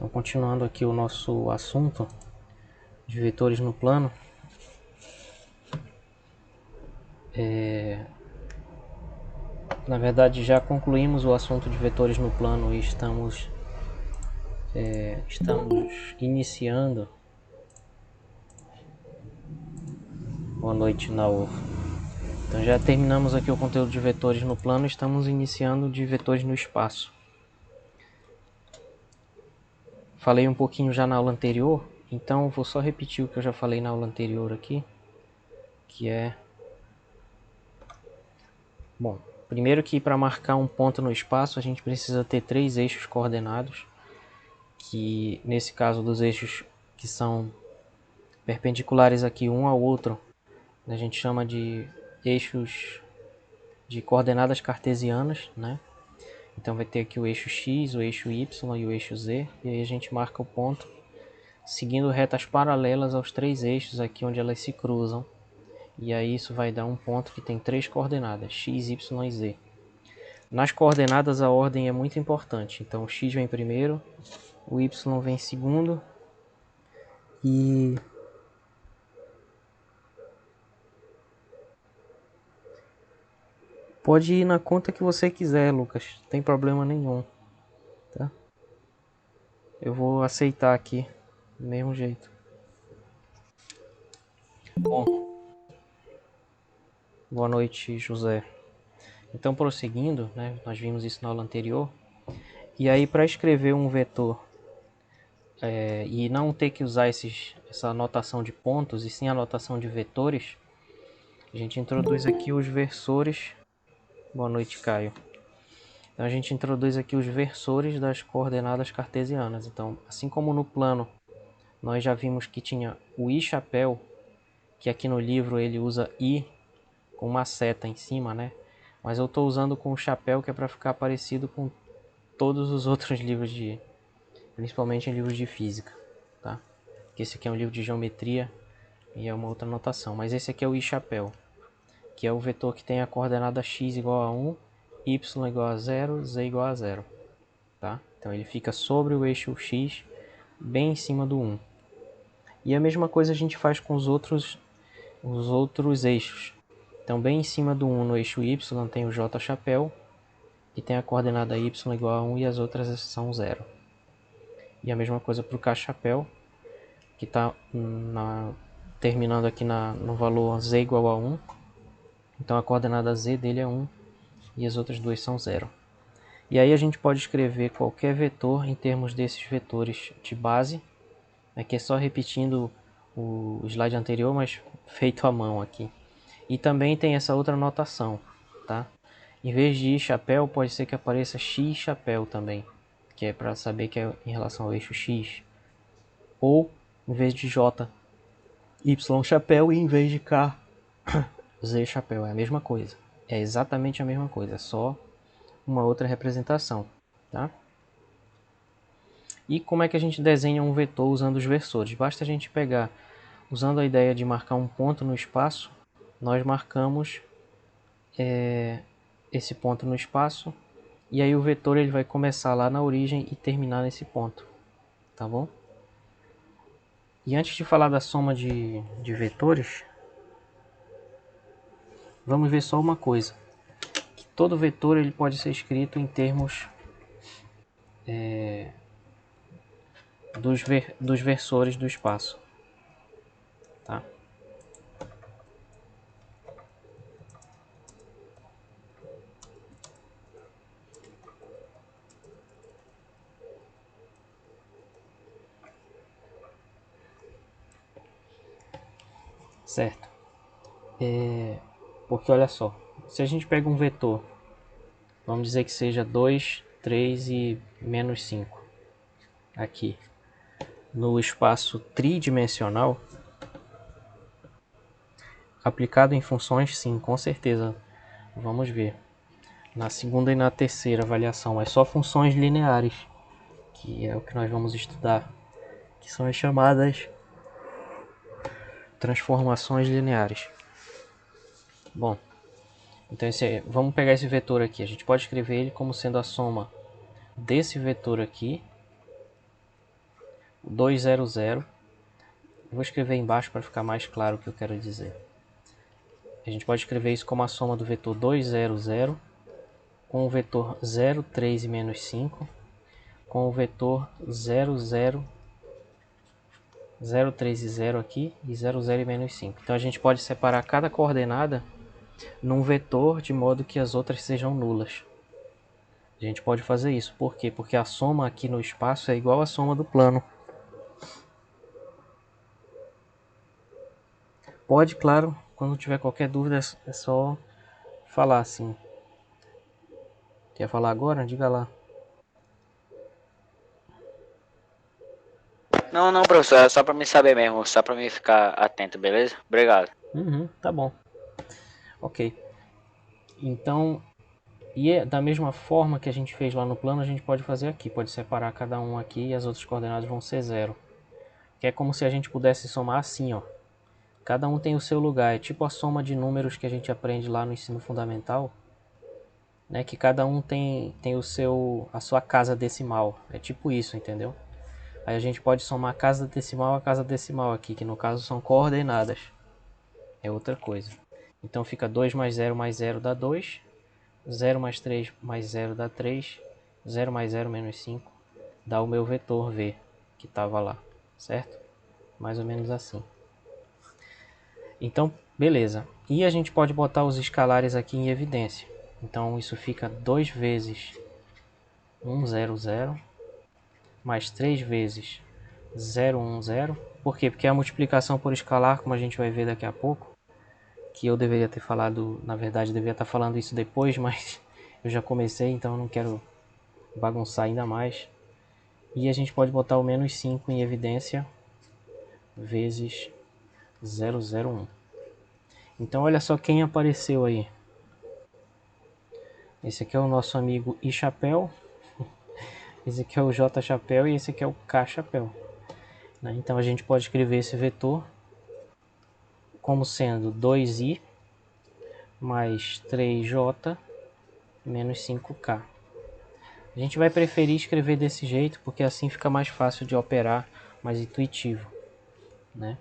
Então, continuando aqui o nosso assunto de vetores no plano, na verdade já concluímos o assunto de vetores no plano e estamos iniciando. Boa noite, Naor. Então já terminamos aqui o conteúdo de vetores no plano, estamos iniciando de vetores no espaço. Falei um pouquinho já na aula anterior, então vou só repetir o que eu já falei na aula anterior aqui, que é... Bom, primeiro que para marcar um ponto no espaço a gente precisa ter 3 eixos coordenados, que nesse caso dos eixos que são perpendiculares aqui um ao outro, a gente chama de eixos de coordenadas cartesianas, né? Então vai ter aqui o eixo X, o eixo Y e o eixo Z, e aí a gente marca o ponto seguindo retas paralelas aos 3 eixos aqui onde elas se cruzam. E aí isso vai dar um ponto que tem 3 coordenadas, X, Y e Z. Nas coordenadas a ordem é muito importante, então o X vem primeiro, o Y vem segundo e pode ir na conta que você quiser, Lucas, não tem problema nenhum, tá? Eu vou aceitar aqui do mesmo jeito. Bom, boa noite, José. Então, prosseguindo, né, nós vimos isso na aula anterior. E aí, para escrever um vetor e não ter que usar essa notação de pontos, e sim a notação de vetores, a gente introduz aqui os versores. Boa noite, Caio. Então, a gente introduz aqui os versores das coordenadas cartesianas. Então, assim como no plano nós já vimos que tinha o i chapéu, que aqui no livro ele usa i com uma seta em cima, né? Mas eu estou usando com o chapéu que é para ficar parecido com todos os outros livros principalmente em livros de física, tá? Esse aqui é um livro de geometria e é uma outra notação, mas esse aqui é o i chapéu, que é o vetor que tem a coordenada x igual a 1, y igual a 0, z igual a 0, tá? Então ele fica sobre o eixo x, bem em cima do 1. E a mesma coisa a gente faz com os outros eixos. Então bem em cima do 1 no eixo y tem o j chapéu, que tem a coordenada y igual a 1 e as outras são 0. E a mesma coisa para o k chapéu, que está terminando aqui no valor z igual a 1. Então a coordenada z dele é 1 e as outras duas são 0. E aí a gente pode escrever qualquer vetor em termos desses vetores de base. Aqui é só repetindo o slide anterior, mas feito à mão aqui. E também tem essa outra notação, tá? Em vez de i chapéu, pode ser que apareça x chapéu também, que é para saber que é em relação ao eixo x. Ou, em vez de j, y chapéu, e em vez de k, z chapéu. É a mesma coisa. É exatamente a mesma coisa, só uma outra representação, tá? E como é que a gente desenha um vetor usando os versores? Basta a gente pegar, usando a ideia de marcar um ponto no espaço, nós marcamos esse ponto no espaço, e aí o vetor ele vai começar lá na origem e terminar nesse ponto, tá bom? E antes de falar da soma de vetores, vamos ver só uma coisa. Que todo vetor ele pode ser escrito em termos dos versores do espaço, tá? Certo? Porque olha só, se a gente pega um vetor, vamos dizer que seja 2, 3 e menos 5, aqui, no espaço tridimensional, aplicado em funções, sim, com certeza, vamos ver. Na segunda e na terceira avaliação, é só funções lineares, que é o que nós vamos estudar, que são as chamadas transformações lineares. Bom, então vamos pegar esse vetor aqui. A gente pode escrever ele como sendo a soma desse vetor aqui 200. Vou escrever embaixo para ficar mais claro o que eu quero dizer. A gente pode escrever isso como a soma do vetor 200 com o vetor 0, 3 e menos 5, com o vetor 0, 0, 0, 3 e 0 aqui, e 0, 0 e menos 5. Então a gente pode separar cada coordenada num vetor de modo que as outras sejam nulas. A gente pode fazer isso. Por quê? Porque a soma aqui no espaço é igual à soma do plano. Pode, claro, quando tiver qualquer dúvida é só falar assim. Quer falar agora? Diga lá. Não, não, professor, é só pra mim saber mesmo, só pra mim ficar atento, beleza? Obrigado. Tá bom. Ok. Então, da mesma forma que a gente fez lá no plano, a gente pode fazer aqui. Pode separar cada um aqui e as outras coordenadas vão ser zero. Que é como se a gente pudesse somar assim, ó. Cada um tem o seu lugar. É tipo a soma de números que a gente aprende lá no ensino fundamental, né? Que cada um tem a sua casa decimal. É tipo isso, entendeu? Aí a gente pode somar casa decimal a casa decimal aqui, que no caso são coordenadas. É outra coisa. Então fica 2 mais 0 dá 2. 0 mais 3 mais 0 dá 3. 0 mais 0 menos 5 dá o meu vetor V, que estava lá, certo? Mais ou menos assim. Então, beleza. E a gente pode botar os escalares aqui em evidência. Então isso fica 2 vezes 100 mais 3 vezes 010. Por quê? Porque a multiplicação por escalar, como a gente vai ver daqui a pouco, que eu deveria ter falado, na verdade deveria estar falando isso depois, mas eu já comecei, então eu não quero bagunçar ainda mais. E a gente pode botar o menos 5 em evidência vezes 001. Então olha só quem apareceu aí. Esse aqui é o nosso amigo I Chapéu, esse aqui é o J Chapéu e esse aqui é o K Chapéu. Então a gente pode escrever esse vetor como sendo 2i mais 3j menos 5k. A gente vai preferir escrever desse jeito porque assim fica mais fácil de operar, mais intuitivo, né?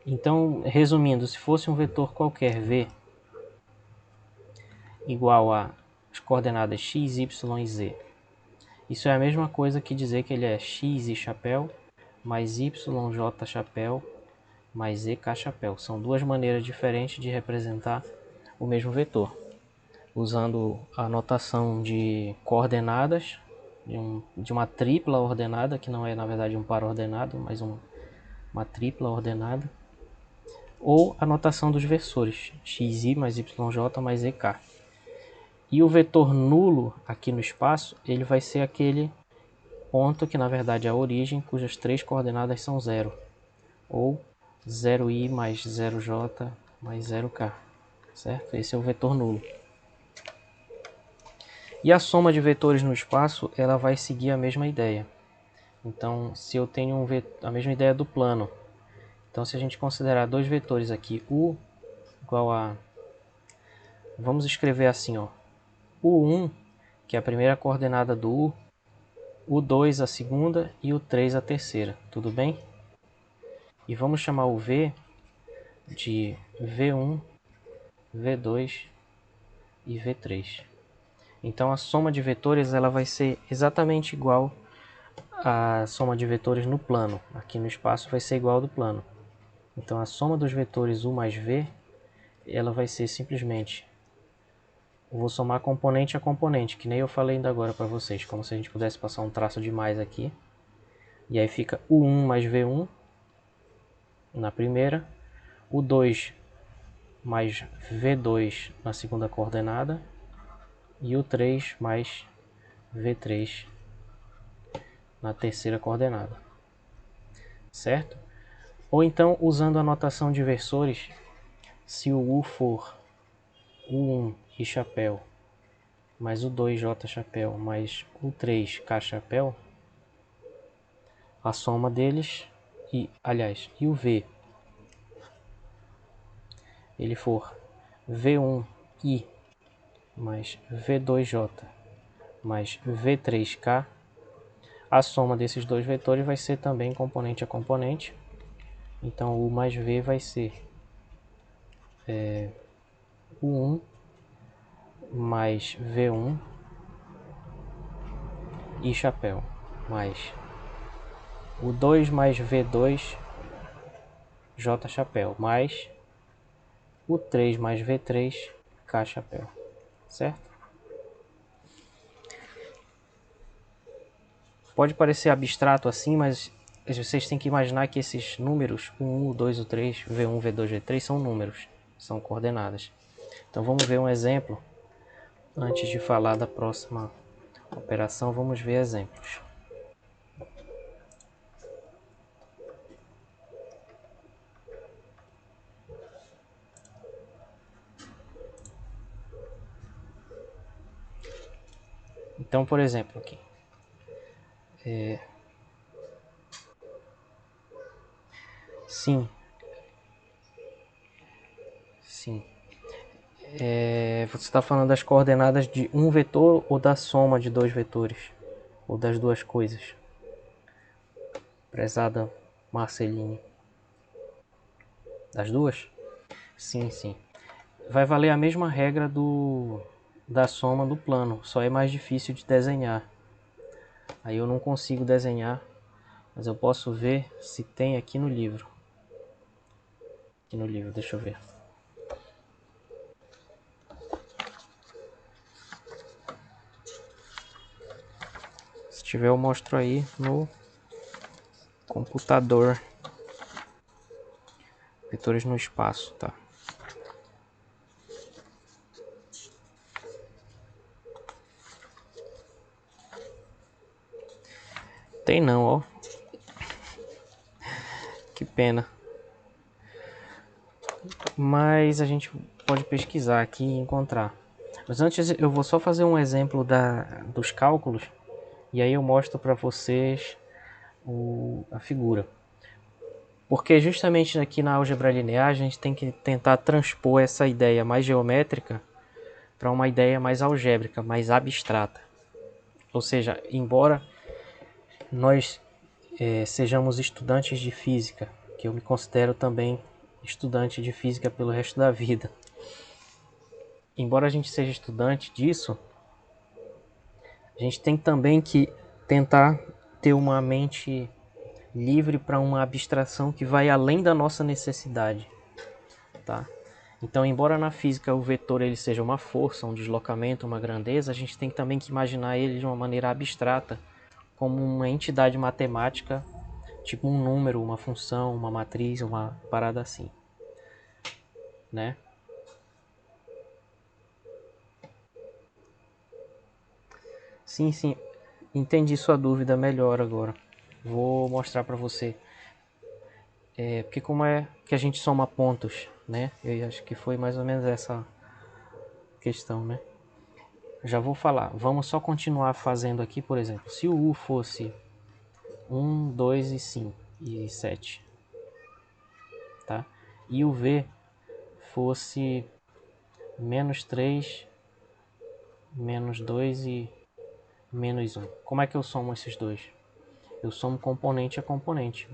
Então, resumindo, se fosse um vetor qualquer v igual a as coordenadas x, y e z, isso é a mesma coisa que dizer que ele é x e chapéu mais yj chapéu mais ek chapéu. São duas maneiras diferentes de representar o mesmo vetor, usando a notação de coordenadas de uma tripla ordenada, que não é na verdade um par ordenado, mas uma tripla ordenada, ou a notação dos versores, xi mais yj mais ek. E o vetor nulo aqui no espaço, ele vai ser aquele ponto que na verdade é a origem, cujas três coordenadas são 0, ou 0i mais 0j mais 0k, certo? Esse é o vetor nulo. E a soma de vetores no espaço, ela vai seguir a mesma ideia. Então, se eu tenho a mesma ideia do plano, então se a gente considerar dois vetores aqui, u igual a, vamos escrever assim, ó, u1, que é a primeira coordenada do u, u2 a segunda e u3 a terceira, tudo bem? E vamos chamar o v de v1, v2 e v3. Então a soma de vetores ela vai ser exatamente igual à soma de vetores no plano. Aqui no espaço vai ser igual ao do plano. Então a soma dos vetores u mais v, ela vai ser simplesmente, eu vou somar componente a componente, que nem eu falei ainda agora para vocês, como se a gente pudesse passar um traço de mais aqui. E aí fica u1 mais v1 na primeira, u2 mais v2 na segunda coordenada e u3 mais v3 na terceira coordenada, certo? Ou então, usando a notação de versores, se o u for u1 e chapéu mais o 2j chapéu mais o 3k chapéu, a soma deles, e o v, ele for v1i mais v2j mais v3k, A soma desses dois vetores vai ser também componente a componente. Então U mais V vai ser U1 mais V1 e chapéu, mais U2 mais V2 J chapéu, mais U3 mais V3 K chapéu, certo? Pode parecer abstrato assim, mas vocês têm que imaginar que esses números, o 1, o 2, o 3, V1, V2, V3, são números, são coordenadas. Então vamos ver um exemplo. Antes de falar da próxima operação, vamos ver exemplos. Então, por exemplo, aqui. Sim. Você está falando das coordenadas de um vetor ou da soma de dois vetores? Ou das duas coisas? Prezada Marceline. Das duas? Sim, sim. Vai valer a mesma regra da soma do plano, só é mais difícil de desenhar. Aí eu não consigo desenhar, mas eu posso ver se tem aqui no livro. Aqui no livro, deixa eu ver. Se tiver eu mostro aí no computador. Vetores no espaço, tá? Tem não, ó. Que pena. Mas a gente pode pesquisar aqui e encontrar. Mas antes eu vou só fazer um exemplo dos cálculos e aí eu mostro para vocês a figura. Porque justamente aqui na álgebra linear a gente tem que tentar transpor essa ideia mais geométrica para uma ideia mais algébrica, mais abstrata. Ou seja, embora nós sejamos estudantes de física, que eu me considero também estudante de física pelo resto da vida. Embora a gente seja estudante disso, a gente tem também que tentar ter uma mente livre para uma abstração que vai além da nossa necessidade, tá? Então, embora na física o vetor ele seja uma força, um deslocamento, uma grandeza, a gente tem também que imaginar ele de uma maneira abstrata, como uma entidade matemática, tipo um número, uma função, uma matriz, uma parada assim, né? Sim, sim, entendi sua dúvida melhor agora. Vou mostrar para você. Porque como é que a gente soma pontos, né? Eu acho que foi mais ou menos essa questão, né? Já vou falar. Vamos só continuar fazendo aqui, por exemplo. Se o U fosse 1, 2 e 5 e 7, tá? E o V fosse menos 3, menos 2 e menos 1. Como é que eu somo esses dois? Eu somo componente a componente.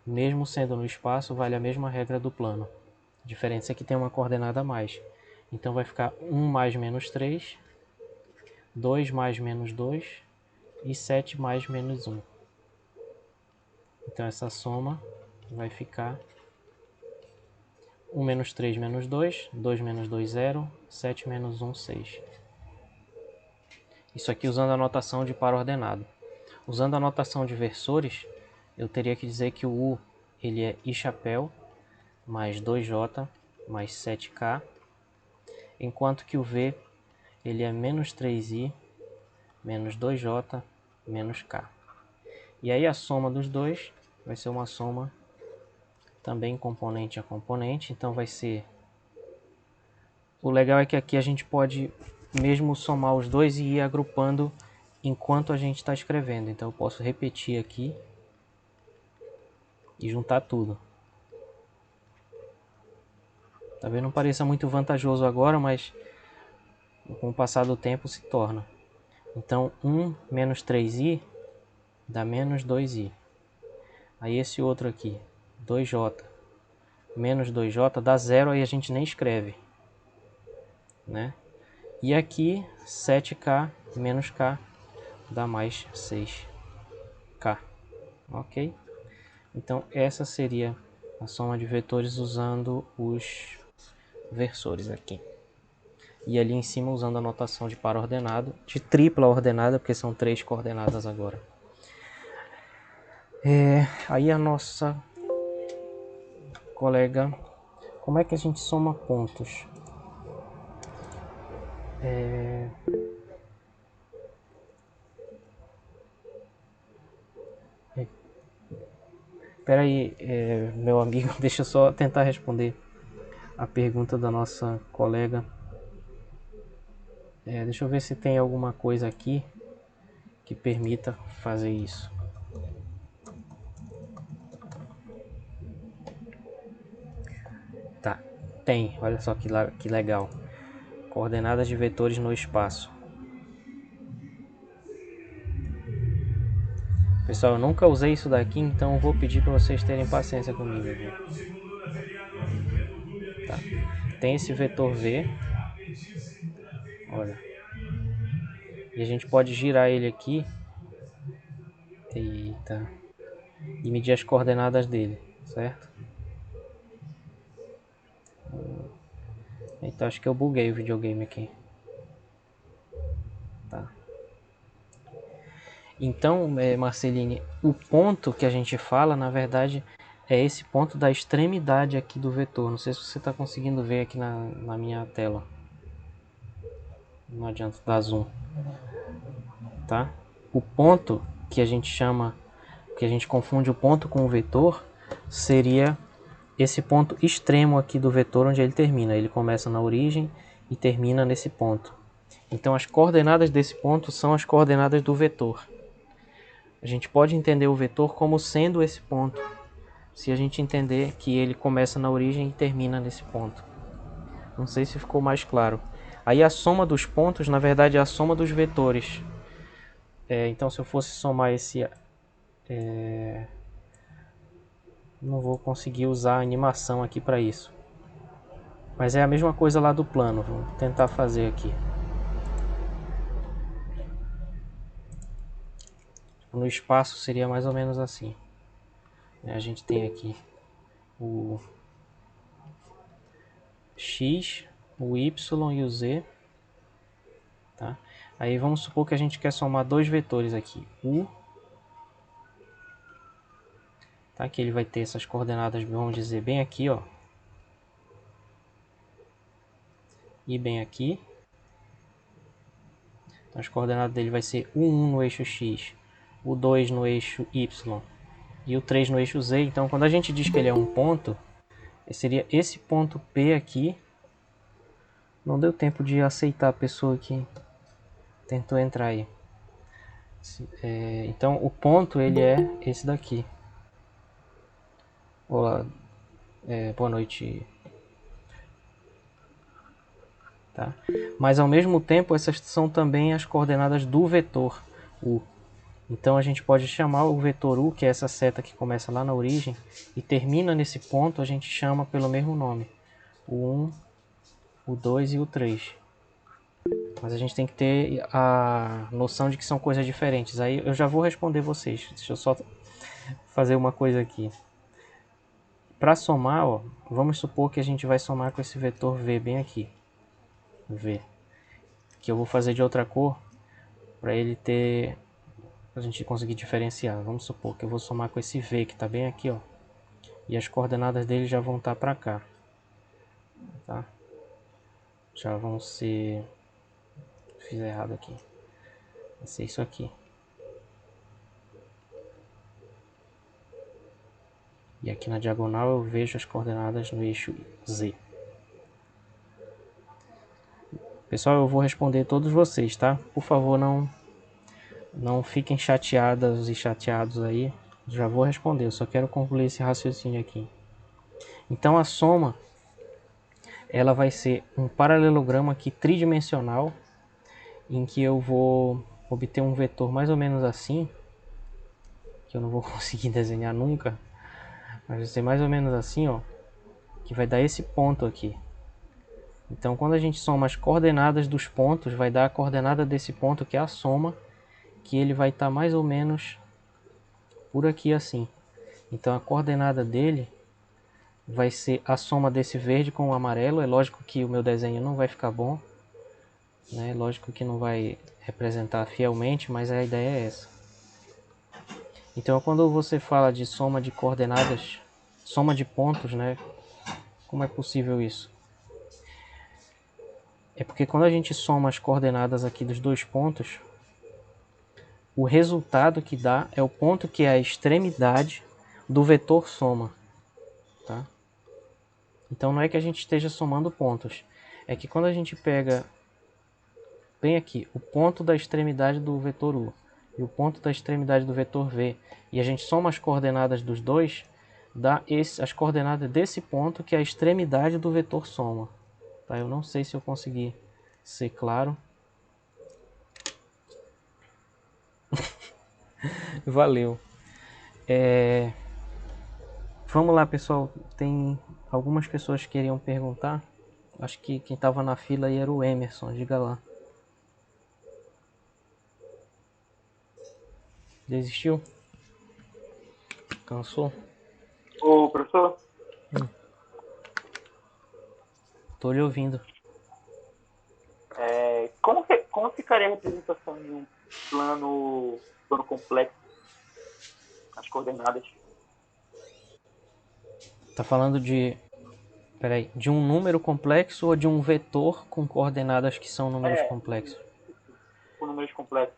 Mesmo sendo no espaço, vale a mesma regra do plano. A diferença é que tem uma coordenada a mais. Então vai ficar 1 mais menos 3, 2 mais menos 2 e 7 mais menos 1. Então essa soma vai ficar 1 menos 3 menos 2, 2 menos 2, 0, 7 menos 1, 6. Isso aqui usando a notação de par ordenado. Usando a notação de versores, eu teria que dizer que o U ele é I chapéu mais 2J mais 7K, enquanto que o V ele é menos 3I menos 2J menos K. E aí a soma dos dois vai ser uma soma também componente a componente, então vai ser... O legal é que aqui a gente pode mesmo somar os dois e ir agrupando enquanto a gente está escrevendo. Então eu posso repetir aqui e juntar tudo. Talvez não pareça muito vantajoso agora, mas com o passar do tempo se torna. Então 1 menos 3i dá menos 2i. Aí esse outro aqui, 2j menos 2j dá 0, aí a gente nem escreve, né? E aqui 7k menos k dá mais 6k, ok? Então essa seria a soma de vetores usando os versores aqui. E ali em cima usando a notação de par ordenado, de tripla ordenada, porque são 3 coordenadas agora. Aí a nossa colega, como é que a gente soma pontos? Espera aí, meu amigo, deixa eu só tentar responder a pergunta da nossa colega. Deixa eu ver se tem alguma coisa aqui que permita fazer isso. Tá, tem, olha só que legal. Coordenadas de vetores no espaço. Pessoal, eu nunca usei isso daqui, então eu vou pedir para vocês terem paciência comigo. Viu? Tá. Tem esse vetor V. Olha. E a gente pode girar ele aqui. Eita. E medir as coordenadas dele, certo? Então acho que eu buguei o videogame aqui. Tá. Então, Marceline, o ponto que a gente fala, na verdade, é esse ponto da extremidade aqui do vetor. Não sei se você está conseguindo ver aqui na minha tela. Não adianta dar zoom. Tá? O ponto que a gente chama, que a gente confunde o ponto com o vetor, seria esse ponto extremo aqui do vetor onde ele termina. Ele começa na origem e termina nesse ponto. Então as coordenadas desse ponto são as coordenadas do vetor. A gente pode entender o vetor como sendo esse ponto, se a gente entender que ele começa na origem e termina nesse ponto. Não sei se ficou mais claro. Aí a soma dos pontos, na verdade, é a soma dos vetores. Então se eu fosse somar esse... não vou conseguir usar a animação aqui para isso. Mas é a mesma coisa lá do plano. Vou tentar fazer aqui. No espaço seria mais ou menos assim. A gente tem aqui o X, o Y e o Z. Tá? Aí vamos supor que a gente quer somar dois vetores aqui. Tá? Que ele vai ter essas coordenadas, vamos dizer, bem aqui, ó. E bem aqui. Então as coordenadas dele vai ser o 1 no eixo X, o 2 no eixo Y e o 3 no eixo Z. Então quando a gente diz que ele é um ponto, seria esse ponto P aqui. Não deu tempo de aceitar a pessoa que tentou entrar aí. Então o ponto ele é esse daqui. Olá, boa noite. Tá? Mas ao mesmo tempo essas são também as coordenadas do vetor U. Então a gente pode chamar o vetor U, que é essa seta que começa lá na origem e termina nesse ponto, a gente chama pelo mesmo nome. O 1, o 2 e o 3. Mas a gente tem que ter a noção de que são coisas diferentes. Aí eu já vou responder vocês. Deixa eu só fazer uma coisa aqui. Para somar, ó, vamos supor que a gente vai somar com esse vetor V bem aqui. V. Que eu vou fazer de outra cor para ele ter... a gente conseguir diferenciar. Vamos supor que eu vou somar com esse V que está bem aqui, ó. E as coordenadas dele já vão estar para cá. Tá? Já vão ser... fiz errado aqui. Vai ser isso aqui. E aqui na diagonal eu vejo as coordenadas no eixo Z. Pessoal, eu vou responder todos vocês, tá? Por favor, não fiquem chateadas e chateados aí. Já vou responder, eu só quero concluir esse raciocínio aqui. Então a soma, ela vai ser um paralelogramo aqui tridimensional, em que eu vou obter um vetor mais ou menos assim. eu não vou conseguir desenhar nunca. Mas vai ser mais ou menos assim, ó, que vai dar esse ponto aqui. Então, quando a gente soma as coordenadas dos pontos, vai dar a coordenada desse ponto, que é a soma, que ele vai estar mais ou menos por aqui assim. Então, a coordenada dele vai ser a soma desse verde com o amarelo. É lógico que o meu desenho não vai ficar bom, né? Lógico que não vai representar fielmente, mas a ideia é essa. Então, quando você fala de soma de coordenadas, soma de pontos, né? Como é possível isso? É porque quando a gente soma as coordenadas aqui dos dois pontos, o resultado que dá é o ponto que é a extremidade do vetor soma, tá? Então não é que a gente esteja somando pontos, é que quando a gente pega bem aqui o ponto da extremidade do vetor U e o ponto da extremidade do vetor V, e a gente soma as coordenadas dos dois, dá as coordenadas desse ponto que é a extremidade do vetor soma. Tá? Eu não sei se eu consegui ser claro. Valeu. Vamos lá, pessoal. Tem algumas pessoas que queriam perguntar. Acho que quem estava na fila aí era o Emerson. Diga lá. Desistiu? Cansou? Ô, professor, Tô lhe ouvindo. como ficaria a representação de um plano complexo, as coordenadas? Tá falando de um número complexo ou de um vetor com coordenadas que são números complexos? Com números complexos.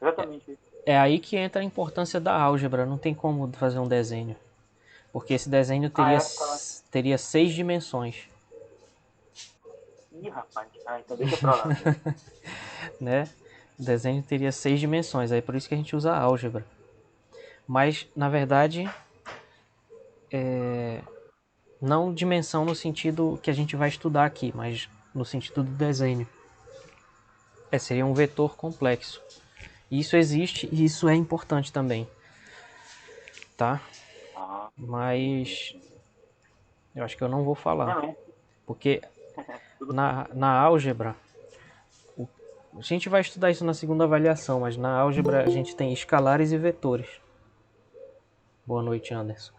Exatamente isso. É aí que entra a importância da álgebra. Não tem como fazer um desenho. Porque esse desenho Tá. teria 6 dimensões, Ih, rapaz. Então deixa pra lá. né? O desenho teria 6 dimensões. Aí por isso que a gente usa a álgebra. Mas, na verdade, não dimensão no sentido que a gente vai estudar aqui, mas no sentido do desenho. Seria um vetor complexo. Isso existe e isso é importante também, tá? Ah, Mas eu acho que eu não vou falar, não, porque tudo bem. na álgebra, a gente vai estudar isso na segunda avaliação, mas na álgebra a gente tem escalares e vetores. Boa noite, Anderson.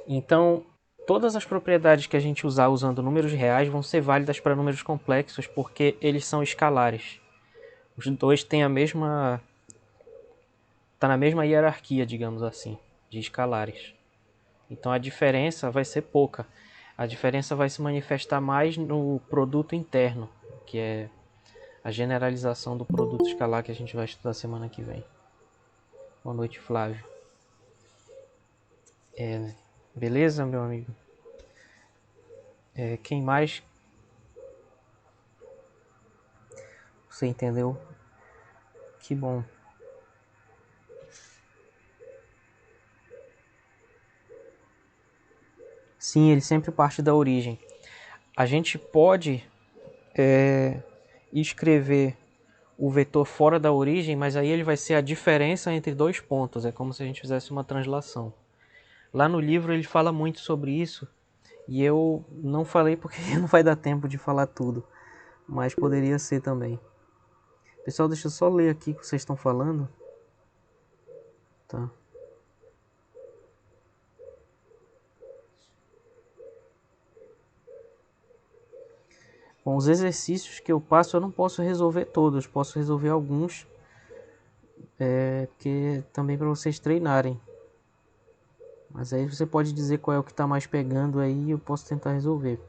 Então, todas as propriedades que a gente usar usando números reais vão ser válidas para números complexos, porque eles são escalares. Os dois têm a mesma... tá na mesma hierarquia, digamos assim, de escalares. Então a diferença vai ser pouca. A diferença vai se manifestar mais no produto interno, que é a generalização do produto escalar que a gente vai estudar semana que vem. Boa noite, Flávio. Beleza, meu amigo? Quem mais? Você entendeu? Que bom. Sim, ele sempre parte da origem. A gente pode escrever o vetor fora da origem, mas aí ele vai ser a diferença entre dois pontos. É como se a gente fizesse uma translação. Lá no livro ele fala muito sobre isso, e eu não falei porque não vai dar tempo de falar tudo, mas poderia ser também. Pessoal, deixa eu só ler aqui o que vocês estão falando. Tá. Bom, os exercícios que eu passo eu não posso resolver todos, posso resolver alguns, que também para vocês treinarem. Mas aí você pode dizer qual é o que está mais pegando aí e eu posso tentar resolver.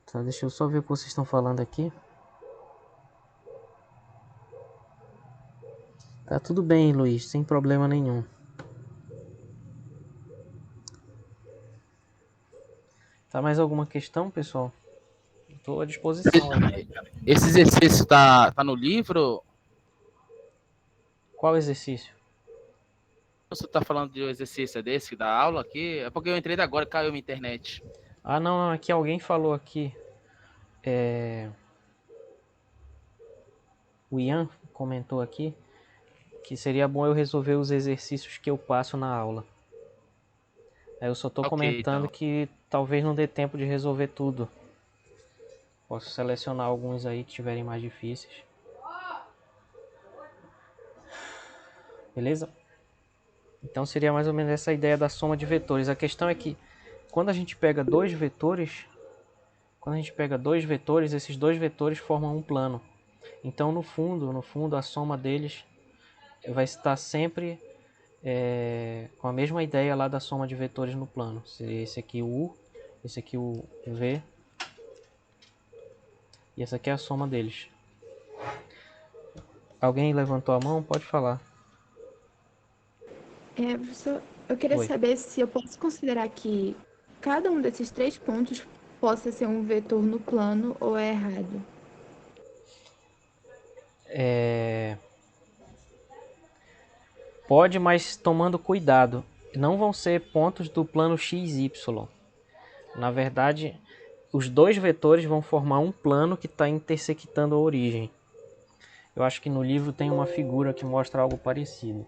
Tá, deixa eu só ver o que vocês estão falando aqui. Tá tudo bem, Luiz, sem problema nenhum. Tá mais alguma questão, pessoal? Estou à disposição aí. Esse exercício tá no livro? Qual exercício? Você tá falando de um exercício desse da aula aqui? É porque eu entrei agora e caiu minha internet. Ah, não, aqui alguém falou aqui. O Ian comentou aqui que seria bom eu resolver os exercícios que eu passo na aula. Aí eu só estou Ok, comentando então. que talvez não dê tempo de resolver tudo. Posso selecionar alguns aí que tiverem mais difíceis. Beleza? Então seria mais ou menos essa a ideia da soma de vetores. A questão é que quando a gente pega dois vetores, esses dois vetores formam um plano. Então no fundo a soma deles vai estar sempre com a mesma ideia lá da soma de vetores no plano. Seria esse aqui o U, esse aqui o V, e essa aqui é a soma deles. Alguém levantou a mão? Pode falar. Professor, eu queria Oi. saber se eu posso considerar que cada um desses 3 pontos possa ser um vetor no plano ou é errado. Pode, mas tomando cuidado. Não vão ser pontos do plano XY. Na verdade, os dois vetores vão formar um plano que está intersectando a origem. Eu acho que no livro tem uma figura que mostra algo parecido.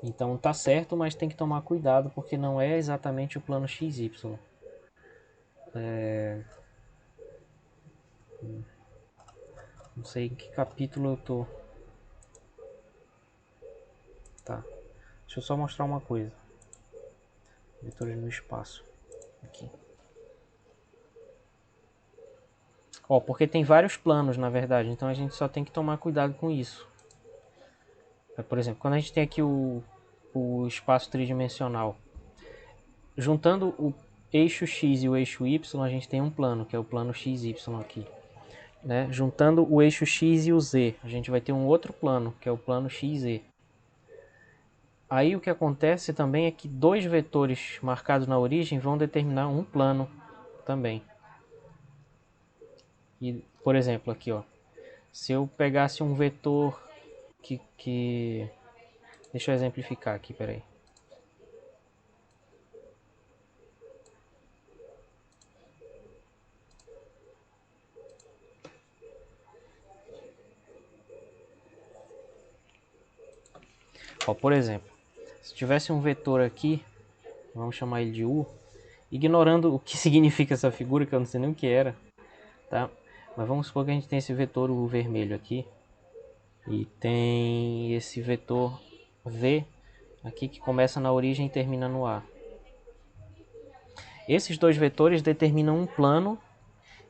Então tá certo, mas tem que tomar cuidado porque não é exatamente o plano XY. Não sei em que capítulo eu tô. Tá. Deixa eu só mostrar uma coisa. Vetores no espaço. Aqui. Ó, porque tem vários planos, na verdade. Então a gente só tem que tomar cuidado com isso. Por exemplo, quando a gente tem aqui o espaço tridimensional, juntando o eixo X e o eixo Y, a gente tem um plano, que é o plano XY aqui. Né? Juntando o eixo X e o Z, a gente vai ter um outro plano, que é o plano XZ. Aí o que acontece também é que dois vetores marcados na origem vão determinar um plano também. E, por exemplo, aqui, ó, se eu pegasse um vetor que... Deixa eu exemplificar aqui, peraí. Ó, por exemplo, se tivesse um vetor aqui, vamos chamar ele de U, ignorando o que significa essa figura, que eu não sei nem o que era, tá? Mas vamos supor que a gente tem esse vetor U vermelho aqui, e tem esse vetor V aqui que começa na origem e termina no A. Esses dois vetores determinam um plano,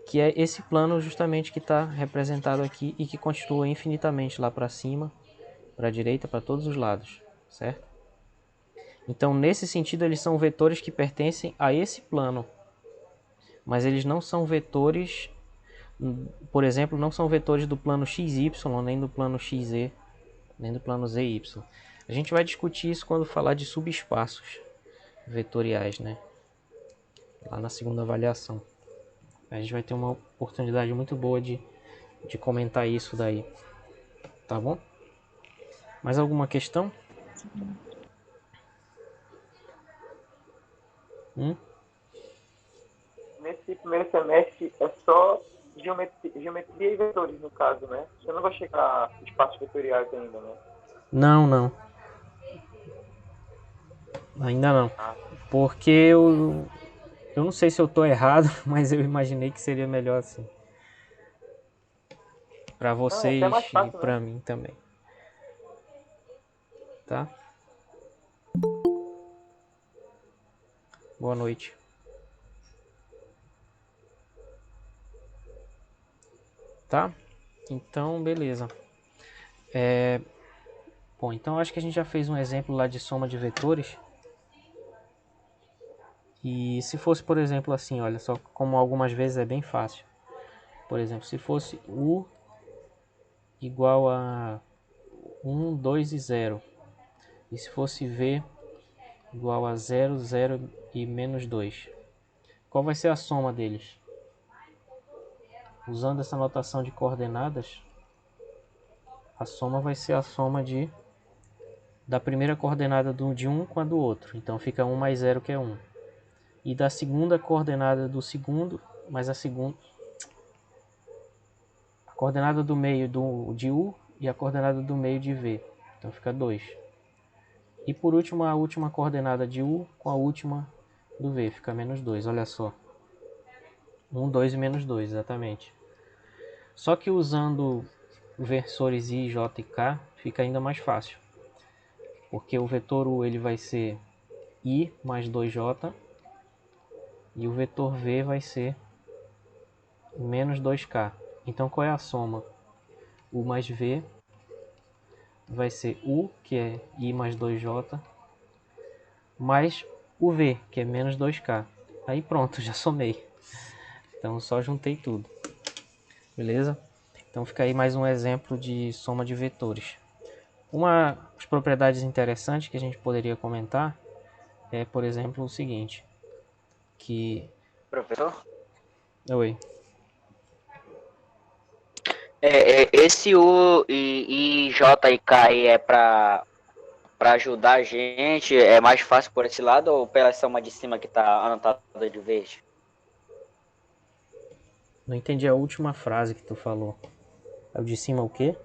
que é esse plano justamente que está representado aqui e que continua infinitamente lá para cima, para a direita, para todos os lados, certo? Então, nesse sentido, eles são vetores que pertencem a esse plano, mas eles não são vetores, por exemplo, não são vetores do plano XY, nem do plano XZ, nem do plano ZY. A gente vai discutir isso quando falar de subespaços vetoriais, né? Lá na segunda avaliação. A gente vai ter uma oportunidade muito boa de comentar isso daí. Tá bom? Mais alguma questão? Nesse primeiro semestre é só geometria e vetores, no caso, né? Você não vai chegar a espaços vetoriais ainda, né? Não. Ainda não. Porque eu não sei se eu tô errado, mas eu imaginei que seria melhor assim. Pra Não, é até vocês mais e fácil, né? pra mim também. Tá? Boa noite. Tá? Então, beleza. Bom, então acho que a gente já fez um exemplo lá de soma de vetores. E se fosse, por exemplo, assim, olha só como algumas vezes é bem fácil. Por exemplo, se fosse U igual a 1, 2 e 0. E se fosse V igual a 0, 0 e menos 2. Qual vai ser a soma deles? Usando essa notação de coordenadas, a soma vai ser a soma da primeira coordenada de um com a do outro. Então fica 1 mais 0, que é 1. E da segunda coordenada do segundo, mais a segunda... A coordenada do meio de U e a coordenada do meio de V. Então fica 2. E por último, a última coordenada de U com a última do V. Fica menos 2, olha só. 1, 2 e menos 2, exatamente. Só que usando versores I, J e K, fica ainda mais fácil. Porque o vetor U ele vai ser I mais 2J. E o vetor V vai ser menos 2K. Então qual é a soma? U mais V vai ser U, que é I mais 2J, mais o V, que é menos 2K. Aí pronto, já somei. Então só juntei tudo. Beleza? Então fica aí mais um exemplo de soma de vetores. Uma das propriedades interessantes que a gente poderia comentar é, por exemplo, o seguinte. Que... Professor? Oi. Esse U e J e K aí é pra ajudar a gente, é mais fácil por esse lado ou pela soma de cima que tá anotada de verde? Não entendi a última frase que tu falou. É o de cima o quê?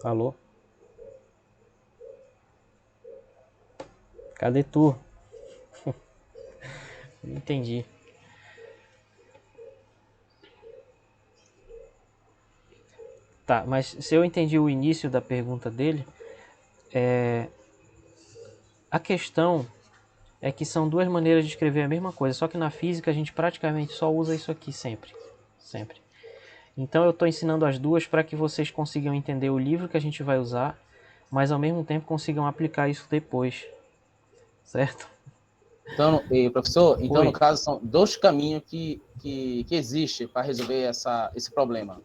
Alô? Cadê tu? Não entendi. Tá, mas se eu entendi o início da pergunta dele, a questão é que são duas maneiras de escrever a mesma coisa, só que na física a gente praticamente só usa isso aqui sempre. Sempre. Então eu estou ensinando as duas para que vocês consigam entender o livro que a gente vai usar, mas ao mesmo tempo consigam aplicar isso depois. Certo? Então, professor, então Oi. no caso são dois caminhos que existe para resolver esse problema.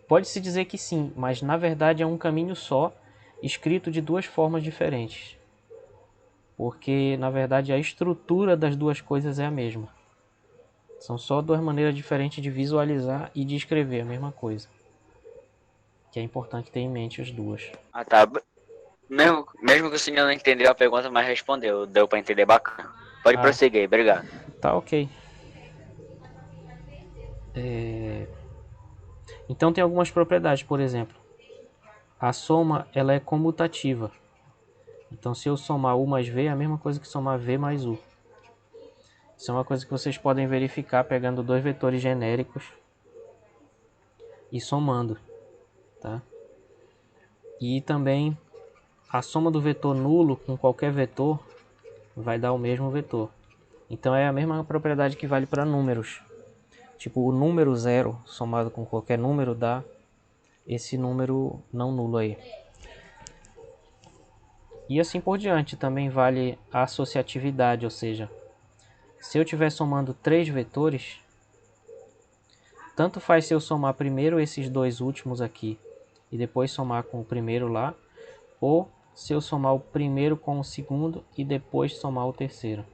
Pode-se dizer que sim, mas na verdade é um caminho só, escrito de duas formas diferentes. Porque na verdade a estrutura das duas coisas é a mesma. São só duas maneiras diferentes de visualizar e de escrever a mesma coisa. Que é importante ter em mente as duas. Ah, tá. Mesmo que o senhor não entendeu a pergunta, mas respondeu. Deu pra entender bacana. Pode Ah, prosseguir, obrigado. tá ok. Então tem algumas propriedades, por exemplo. A soma ela é comutativa. Então se eu somar U mais V é a mesma coisa que somar V mais U. Isso é uma coisa que vocês podem verificar pegando dois vetores genéricos e somando. Tá? E também a soma do vetor nulo com qualquer vetor vai dar o mesmo vetor. Então é a mesma propriedade que vale para números. Tipo, o número zero somado com qualquer número dá esse número não nulo aí. E assim por diante, também vale a associatividade, ou seja, se eu estiver somando três vetores, tanto faz se eu somar primeiro esses dois últimos aqui e depois somar com o primeiro lá, ou se eu somar o primeiro com o segundo e depois somar o terceiro.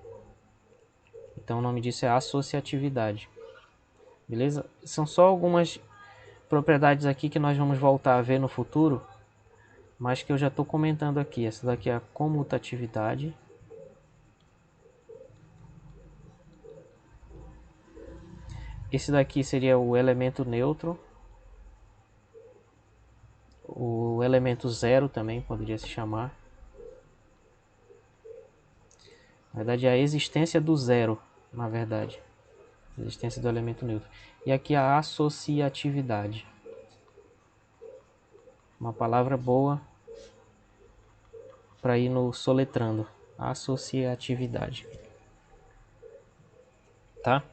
Então o nome disso é associatividade. Beleza? São só algumas propriedades aqui que nós vamos voltar a ver no futuro, mas que eu já estou comentando aqui. Essa daqui é a comutatividade. Esse daqui seria o elemento neutro. O elemento zero também poderia se chamar. Na verdade é a existência do zero, na verdade. A existência do elemento neutro. E aqui a associatividade. Uma palavra boa para ir no soletrando. Associatividade. Tá?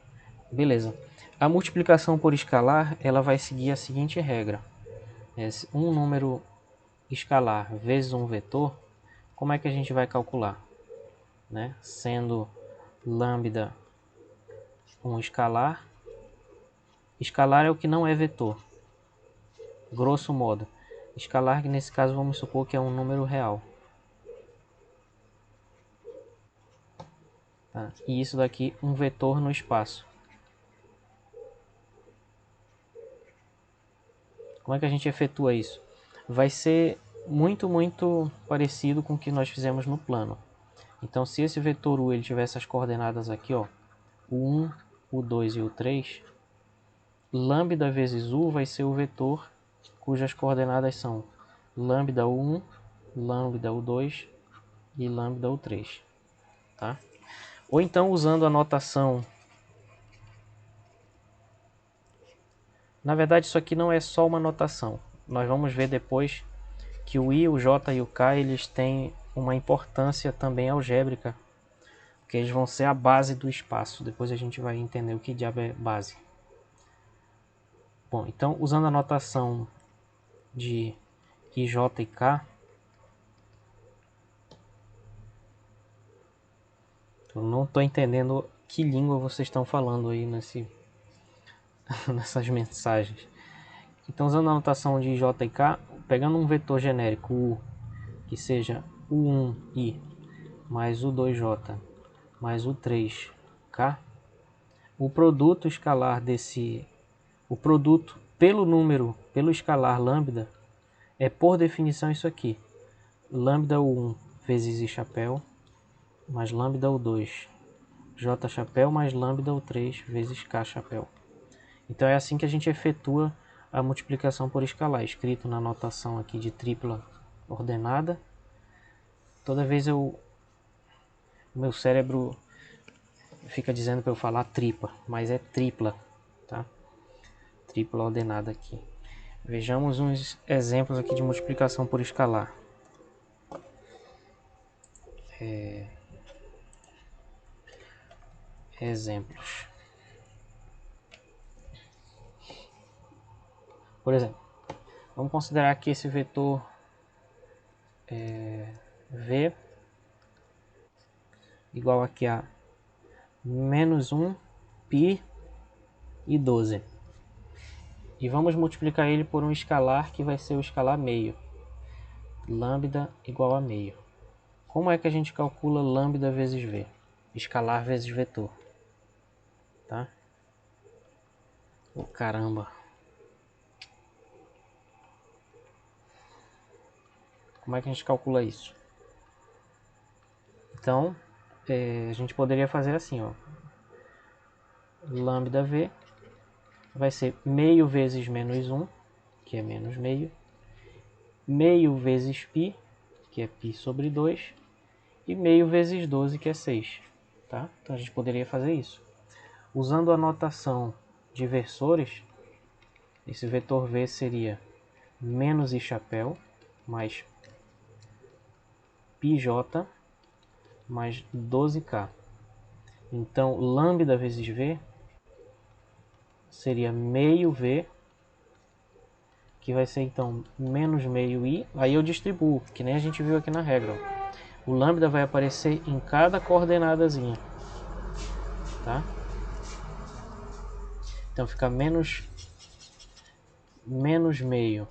Beleza. A multiplicação por escalar, ela vai seguir a seguinte regra. Um número escalar vezes um vetor, como é que a gente vai calcular? Né? Sendo lambda um escalar. Escalar é o que não é vetor. Grosso modo. Escalar, que nesse caso vamos supor que é um número real. Tá? E isso daqui um vetor no espaço. Como é que a gente efetua isso? Vai ser muito parecido com o que nós fizemos no plano. Então, se esse vetor U ele tiver essas coordenadas aqui, ó, o 1, o 2 e o 3, lambda vezes U vai ser o vetor cujas coordenadas são lambda U1, lambda U2 e lambda U3, tá? Ou então usando a notação... Na verdade, isso aqui não é só uma notação. Nós vamos ver depois que o I, o J e o K eles têm uma importância também algébrica, porque eles vão ser a base do espaço. Depois a gente vai entender o que diabo é base. Bom, então usando a notação de I, J e K, eu não estou entendendo que língua vocês estão falando aí nessas mensagens. Então usando a notação de J e K, pegando um vetor genérico U, que seja U1I mais U2J mais U3K, o produto escalar o produto pelo número, pelo escalar lambda, é por definição isso aqui. Lambda U1 vezes I chapéu, mais lambda U2, J chapéu, mais lambda U3 vezes K chapéu. Então é assim que a gente efetua a multiplicação por escalar, escrito na notação aqui de tripla ordenada. Toda vez o meu cérebro fica dizendo para eu falar tripa, mas é tripla, tá? Tripla ordenada aqui. Vejamos uns exemplos aqui de multiplicação por escalar. Exemplos. Por exemplo, vamos considerar que esse vetor V igual aqui a menos 1 π e 12. E vamos multiplicar ele por um escalar que vai ser o escalar meio. Lambda igual a meio. Como é que a gente calcula lambda vezes V? Escalar vezes vetor. Tá? Oh, caramba. Como é que a gente calcula isso? Então, a gente poderia fazer assim, ó. Lambda V vai ser meio vezes menos 1, que é menos meio. Meio vezes π, que é π sobre 2. E meio vezes 12, que é 6. Tá? Então a gente poderia fazer isso. Usando a notação de versores, esse vetor V seria menos I chapéu mais πj mais 12k. Então, lambda vezes V seria meio V, que vai ser então menos meio I. Aí eu distribuo, que nem a gente viu aqui na regra. Ó. O lambda vai aparecer em cada coordenadazinha. Tá? Então fica menos meio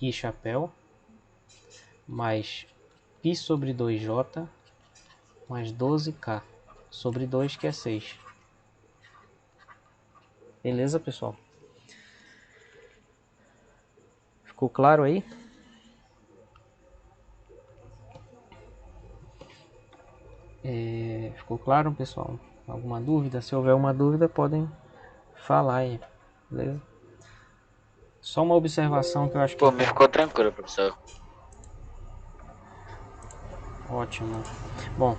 I chapéu mais π sobre 2j mais 12k sobre 2, que é 6. Beleza, pessoal? Ficou claro aí? Ficou claro, pessoal? Alguma dúvida? Se houver uma dúvida, podem falar aí. Beleza? Só uma observação que eu acho que... Pô, me ficou tranquilo, professor. Ótimo. Bom,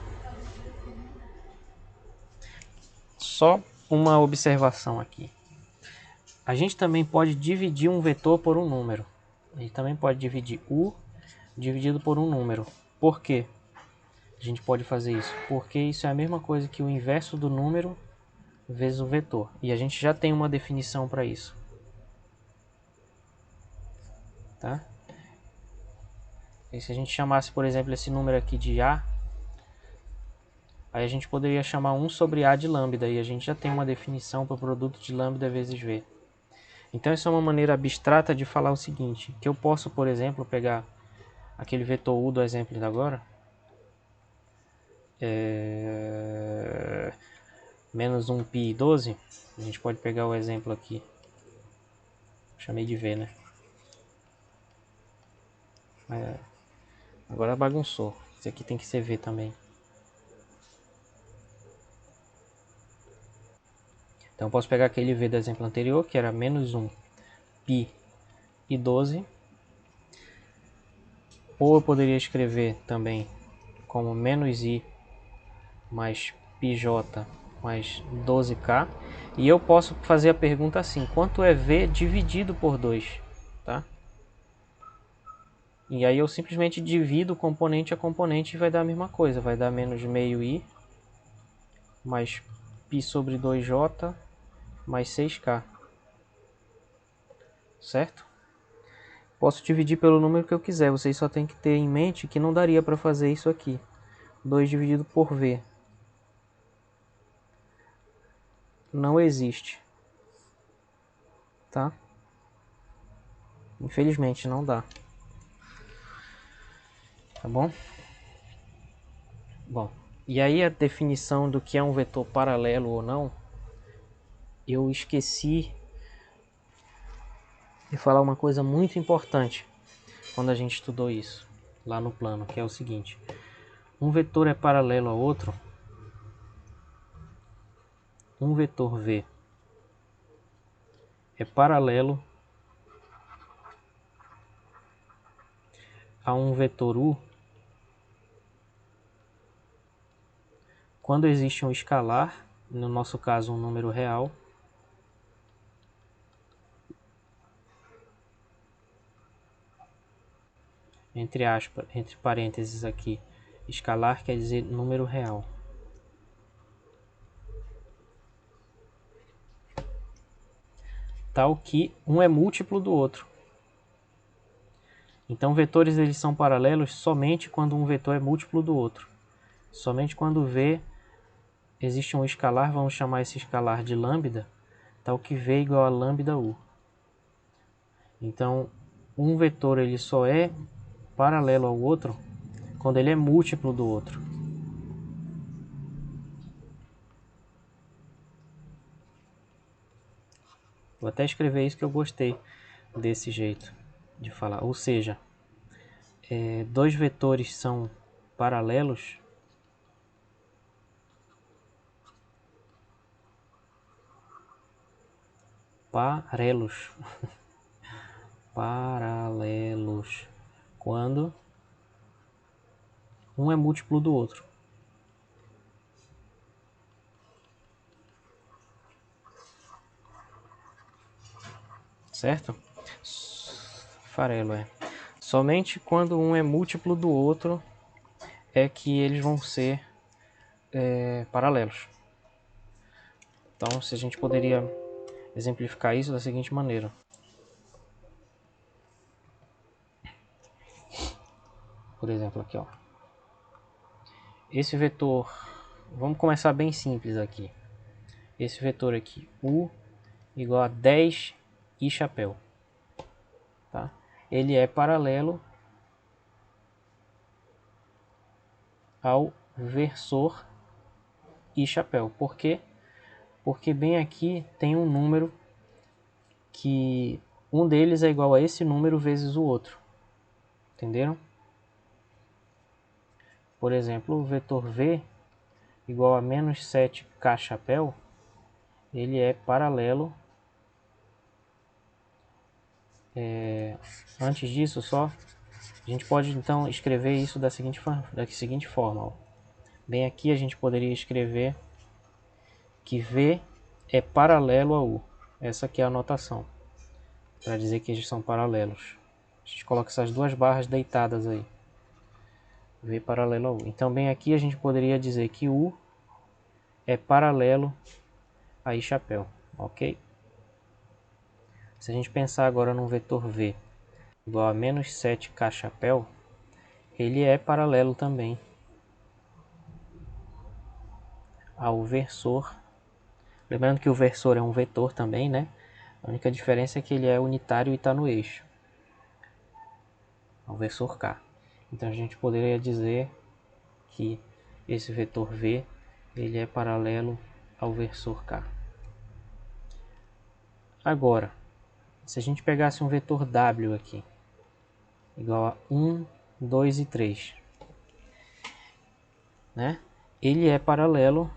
só uma observação aqui. A gente também pode dividir um vetor por um número. A gente também pode dividir U dividido por um número. Por quê? A gente pode fazer isso porque isso é a mesma coisa que o inverso do número vezes o vetor. E a gente já tem uma definição para isso. Tá? E se a gente chamasse, por exemplo, esse número aqui de A, aí a gente poderia chamar 1 sobre A de lambda. E a gente já tem uma definição para o produto de lambda vezes V. Então essa é uma maneira abstrata de falar o seguinte. Que eu posso, por exemplo, pegar aquele vetor U do exemplo de agora. Menos 1 π e 12. A gente pode pegar o exemplo aqui. Chamei de V, né? Agora bagunçou. Isso aqui tem que ser V também. Então eu posso pegar aquele V do exemplo anterior, que era menos 1, π e 12. Ou eu poderia escrever também como menos I mais πj mais 12k. E eu posso fazer a pergunta assim: quanto é V dividido por 2? Tá? E aí eu simplesmente divido componente a componente e vai dar a mesma coisa. Vai dar menos meio I mais π sobre 2j mais 6k. Certo? Posso dividir pelo número que eu quiser. Vocês só tem que ter em mente que não daria para fazer isso aqui. 2 dividido por V. Não existe. Tá? Infelizmente não dá. Tá bom? Bom, e aí a definição do que é um vetor paralelo ou não, eu esqueci de falar uma coisa muito importante quando a gente estudou isso lá no plano, que é o seguinte: um vetor é paralelo ao outro, um vetor V é paralelo a um vetor U quando existe um escalar, no nosso caso um número real, entre aspas, entre parênteses aqui, escalar quer dizer número real. Tal que um é múltiplo do outro. Então vetores eles são paralelos somente quando um vetor é múltiplo do outro. Somente quando V existe um escalar, vamos chamar esse escalar de lambda, tal que V é igual a lambda U. Então um vetor ele só é paralelo ao outro quando ele é múltiplo do outro. Vou até escrever isso que eu gostei desse jeito de falar. Ou seja, dois vetores são paralelos paralelos quando um é múltiplo do outro. Certo? Farelo é. Somente quando um é múltiplo do outro é que eles vão ser paralelos. Então, se a gente poderia exemplificar isso da seguinte maneira. Por exemplo, aqui, ó. Esse vetor, vamos começar bem simples aqui. Esse vetor aqui, U igual a 10 e chapéu. Tá? Ele é paralelo ao versor e chapéu. Por quê? Porque bem aqui tem um número que um deles é igual a esse número vezes o outro. Entenderam? Por exemplo, o vetor V igual a menos 7k chapéu, ele é paralelo. Antes disso, só a gente pode então escrever isso da seguinte forma. Ó. Bem aqui a gente poderia escrever que V é paralelo a U. Essa aqui é a notação, para dizer que eles são paralelos. A gente coloca essas duas barras deitadas aí. V paralelo a U. Então bem aqui a gente poderia dizer que U é paralelo a I chapéu. Ok? Se a gente pensar agora num vetor V igual a menos 7k chapéu, ele é paralelo também ao versor. Lembrando que o versor é um vetor também, né? A única diferença é que ele é unitário e está no eixo. Ao versor K. Então a gente poderia dizer que esse vetor V ele é paralelo ao versor K. Agora, se a gente pegasse um vetor W aqui, igual a 1, 2 e 3, né? Ele é paralelo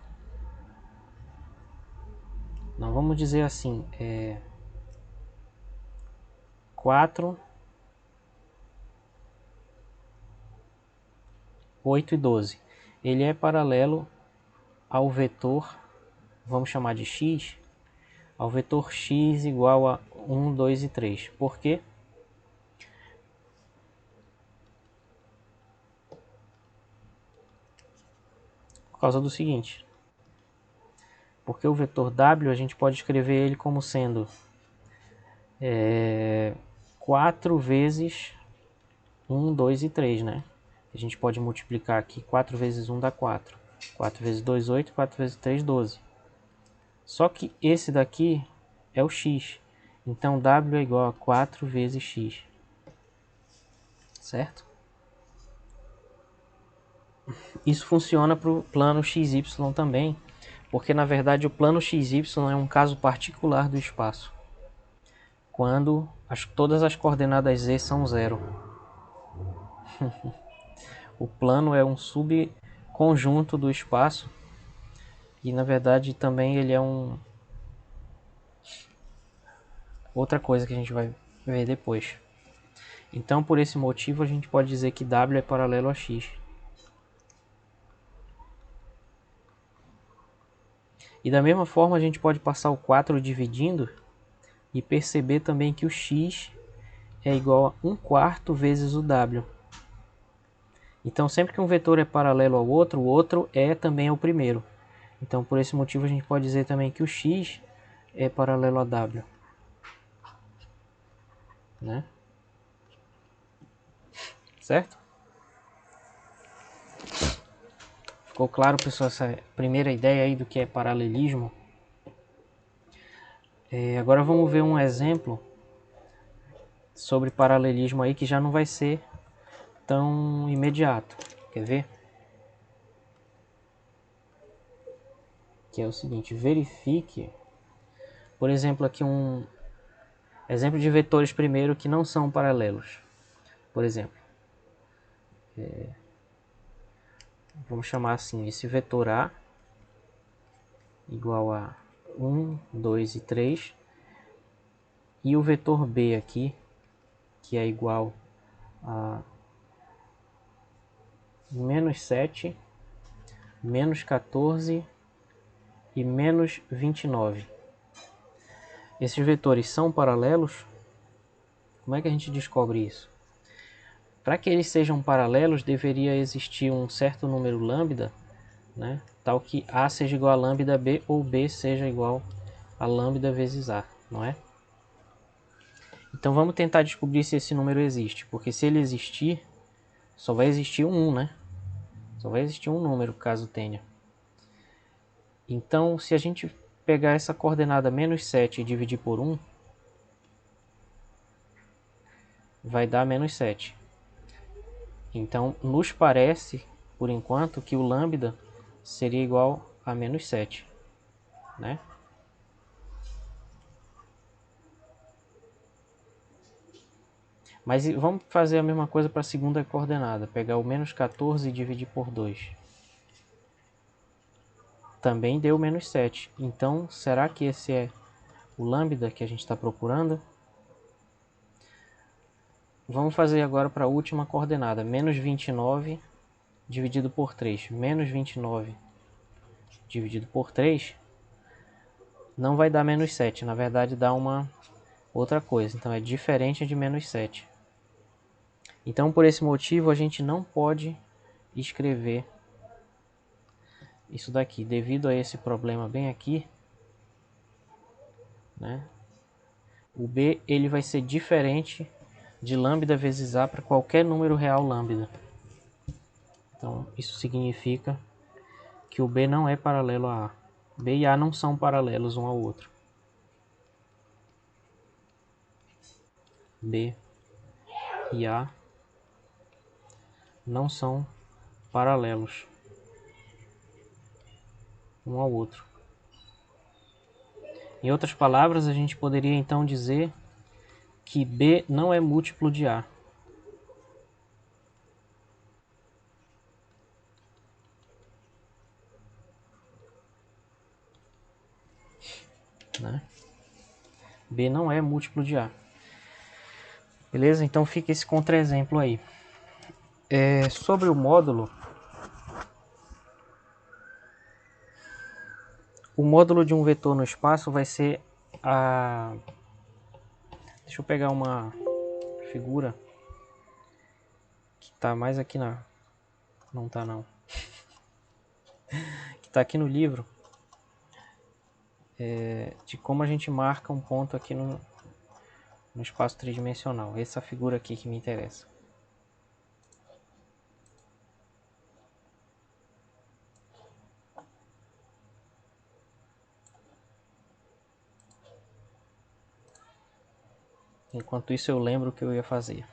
Não, vamos dizer assim, 4, 8 e 12. Ele é paralelo ao vetor, vamos chamar de x, ao vetor x igual a 1, 2 e 3. Por quê? Por causa do seguinte. Porque o vetor w a gente pode escrever ele como sendo 4 vezes 1, 2 e 3, né? A gente pode multiplicar aqui 4 vezes 1 dá 4. 4 vezes 2, 8. 4 vezes 3, 12. Só que esse daqui é o x. Então w é igual a 4 vezes x. Certo? Isso funciona para o plano XY também, porque na verdade o plano XY é um caso particular do espaço, quando todas as coordenadas z são zero. O plano é um subconjunto do espaço e na verdade também ele é outra coisa que a gente vai ver depois. Então por esse motivo a gente pode dizer que w é paralelo a x. E da mesma forma a gente pode passar o 4 dividindo e perceber também que o x é igual a 1/4 vezes o w. Então sempre que um vetor é paralelo ao outro, o outro é também ao primeiro. Então por esse motivo a gente pode dizer também que o x é paralelo a w. Né? Certo? Ficou claro, pessoal, essa primeira ideia aí do que é paralelismo? Agora vamos ver um exemplo sobre paralelismo aí que já não vai ser tão imediato. Quer ver? Que é o seguinte, verifique, por exemplo, aqui um exemplo de vetores primeiro que não são paralelos. Por exemplo, vamos chamar assim, esse vetor A igual a 1, 2 e 3, e o vetor B aqui, que é igual a menos 7, menos 14 e menos 29. Esses vetores são paralelos? Como é que a gente descobre isso? Para que eles sejam paralelos, deveria existir um certo número lambda, né, tal que A seja igual a lambda B ou B seja igual a lambda vezes A, não é? Então vamos tentar descobrir se esse número existe, porque se ele existir, só vai existir um 1, né? Só vai existir um número caso tenha. Então se a gente pegar essa coordenada menos 7 e dividir por 1, vai dar menos 7. Então nos parece, por enquanto, que o lambda seria igual a menos 7, né? Mas vamos fazer a mesma coisa para a segunda coordenada. Pegar o menos 14 e dividir por 2. Também deu menos 7. Então, será que esse é o lambda que a gente está procurando? Vamos fazer agora para a última coordenada. Menos 29 dividido por 3. Menos 29 dividido por 3 não vai dar menos 7. Na verdade, dá uma outra coisa. Então, é diferente de menos 7. Então, por esse motivo, a gente não pode escrever isso daqui. Devido a esse problema bem aqui, né, o B ele vai ser diferente de lambda vezes A para qualquer número real lambda. Então, isso significa que o B não é paralelo a A. B e A não são paralelos um ao outro. B e A não são paralelos um ao outro. Em outras palavras, a gente poderia então dizer que B não é múltiplo de A. né? B não é múltiplo de A. Beleza? Então fica esse contra-exemplo aí. Sobre o módulo de um vetor no espaço vai ser a... Deixa eu pegar uma figura que está mais aqui na... Não está não. Que está aqui no livro. De como a gente marca um ponto aqui no espaço tridimensional. Essa figura aqui que me interessa. Enquanto isso eu lembro o que eu ia fazer.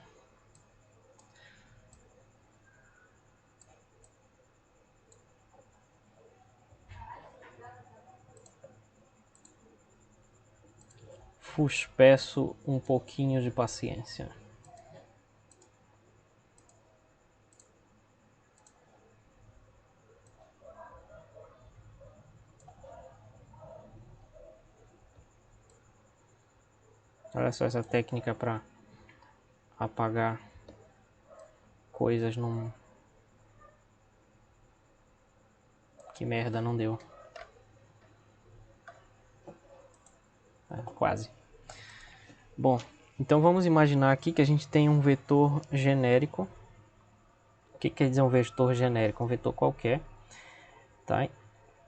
Vos peço um pouquinho de paciência. Olha só essa técnica para apagar coisas num... Que merda, não deu. Quase. Bom, então vamos imaginar aqui que a gente tem um vetor genérico. O que quer dizer um vetor genérico? Um vetor qualquer, tá?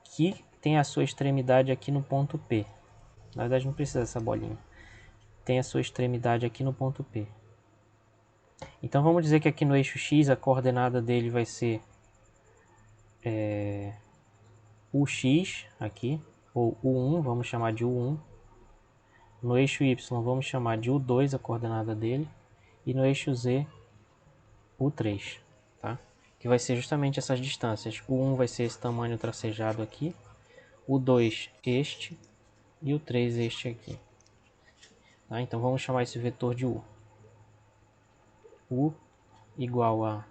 Que tem a sua extremidade aqui no ponto P. Na verdade não precisa dessa bolinha. Tem a sua extremidade aqui no ponto P. Então vamos dizer que aqui no eixo X a coordenada dele vai ser UX aqui, ou U1, vamos chamar de U1. No eixo Y vamos chamar de U2 a coordenada dele. E no eixo Z, U3, tá? Que vai ser justamente essas distâncias. U1 vai ser esse tamanho tracejado aqui. U2 este. E o 3 este aqui. Tá? Então vamos chamar esse vetor de U. U igual a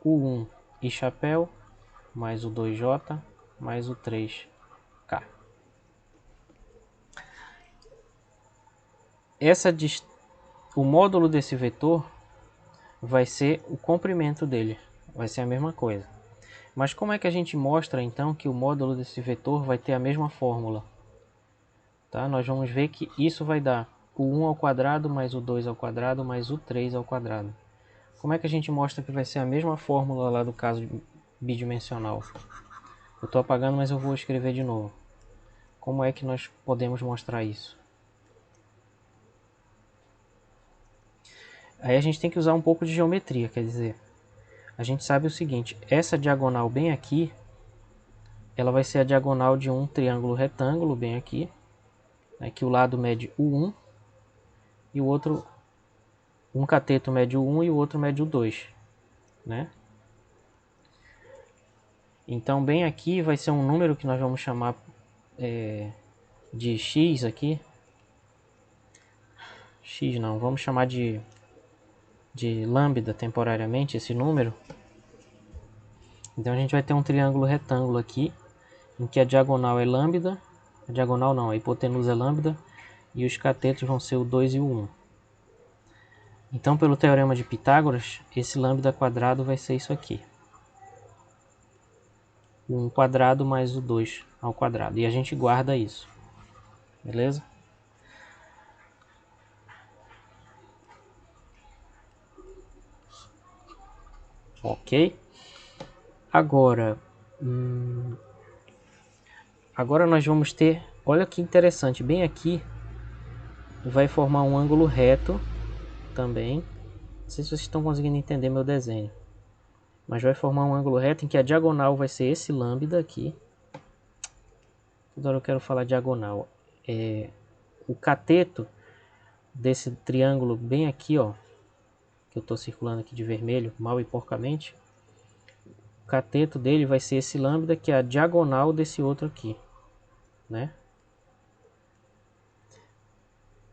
U1 e chapéu, mais o 2J, mais o 3K. O módulo desse vetor vai ser o comprimento dele. Vai ser a mesma coisa. Mas como é que a gente mostra então que o módulo desse vetor vai ter a mesma fórmula? Tá? Nós vamos ver que isso vai dar o 1 ao quadrado mais o 2 ao quadrado mais o 3 ao quadrado. Como é que a gente mostra que vai ser a mesma fórmula lá do caso bidimensional? Eu estou apagando, mas eu vou escrever de novo. Como é que nós podemos mostrar isso? Aí a gente tem que usar um pouco de geometria, quer dizer, a gente sabe o seguinte, essa diagonal bem aqui, ela vai ser a diagonal de um triângulo retângulo bem aqui, que o lado mede U1 e o outro, um cateto mede U1 e o outro mede U2, né? Então bem aqui vai ser um número que nós vamos chamar de x aqui. X não, vamos chamar de lambda temporariamente esse número. Então a gente vai ter um triângulo retângulo aqui, em que a diagonal é lambda, a diagonal não, a hipotenusa é lambda, e os catetos vão ser o 2 e o 1. Então pelo teorema de Pitágoras, esse lambda quadrado vai ser isso aqui. O 1 quadrado mais o 2 ao quadrado. E a gente guarda isso. Beleza? Ok. Agora nós vamos ter, olha que interessante, bem aqui vai formar um ângulo reto também. Não sei se vocês estão conseguindo entender meu desenho. Mas vai formar um ângulo reto em que a diagonal vai ser esse lambda aqui. Toda hora eu quero falar diagonal. O cateto desse triângulo bem aqui, ó, que eu estou circulando aqui de vermelho, mal e porcamente. O cateto dele vai ser esse lambda, que é a diagonal desse outro aqui, né?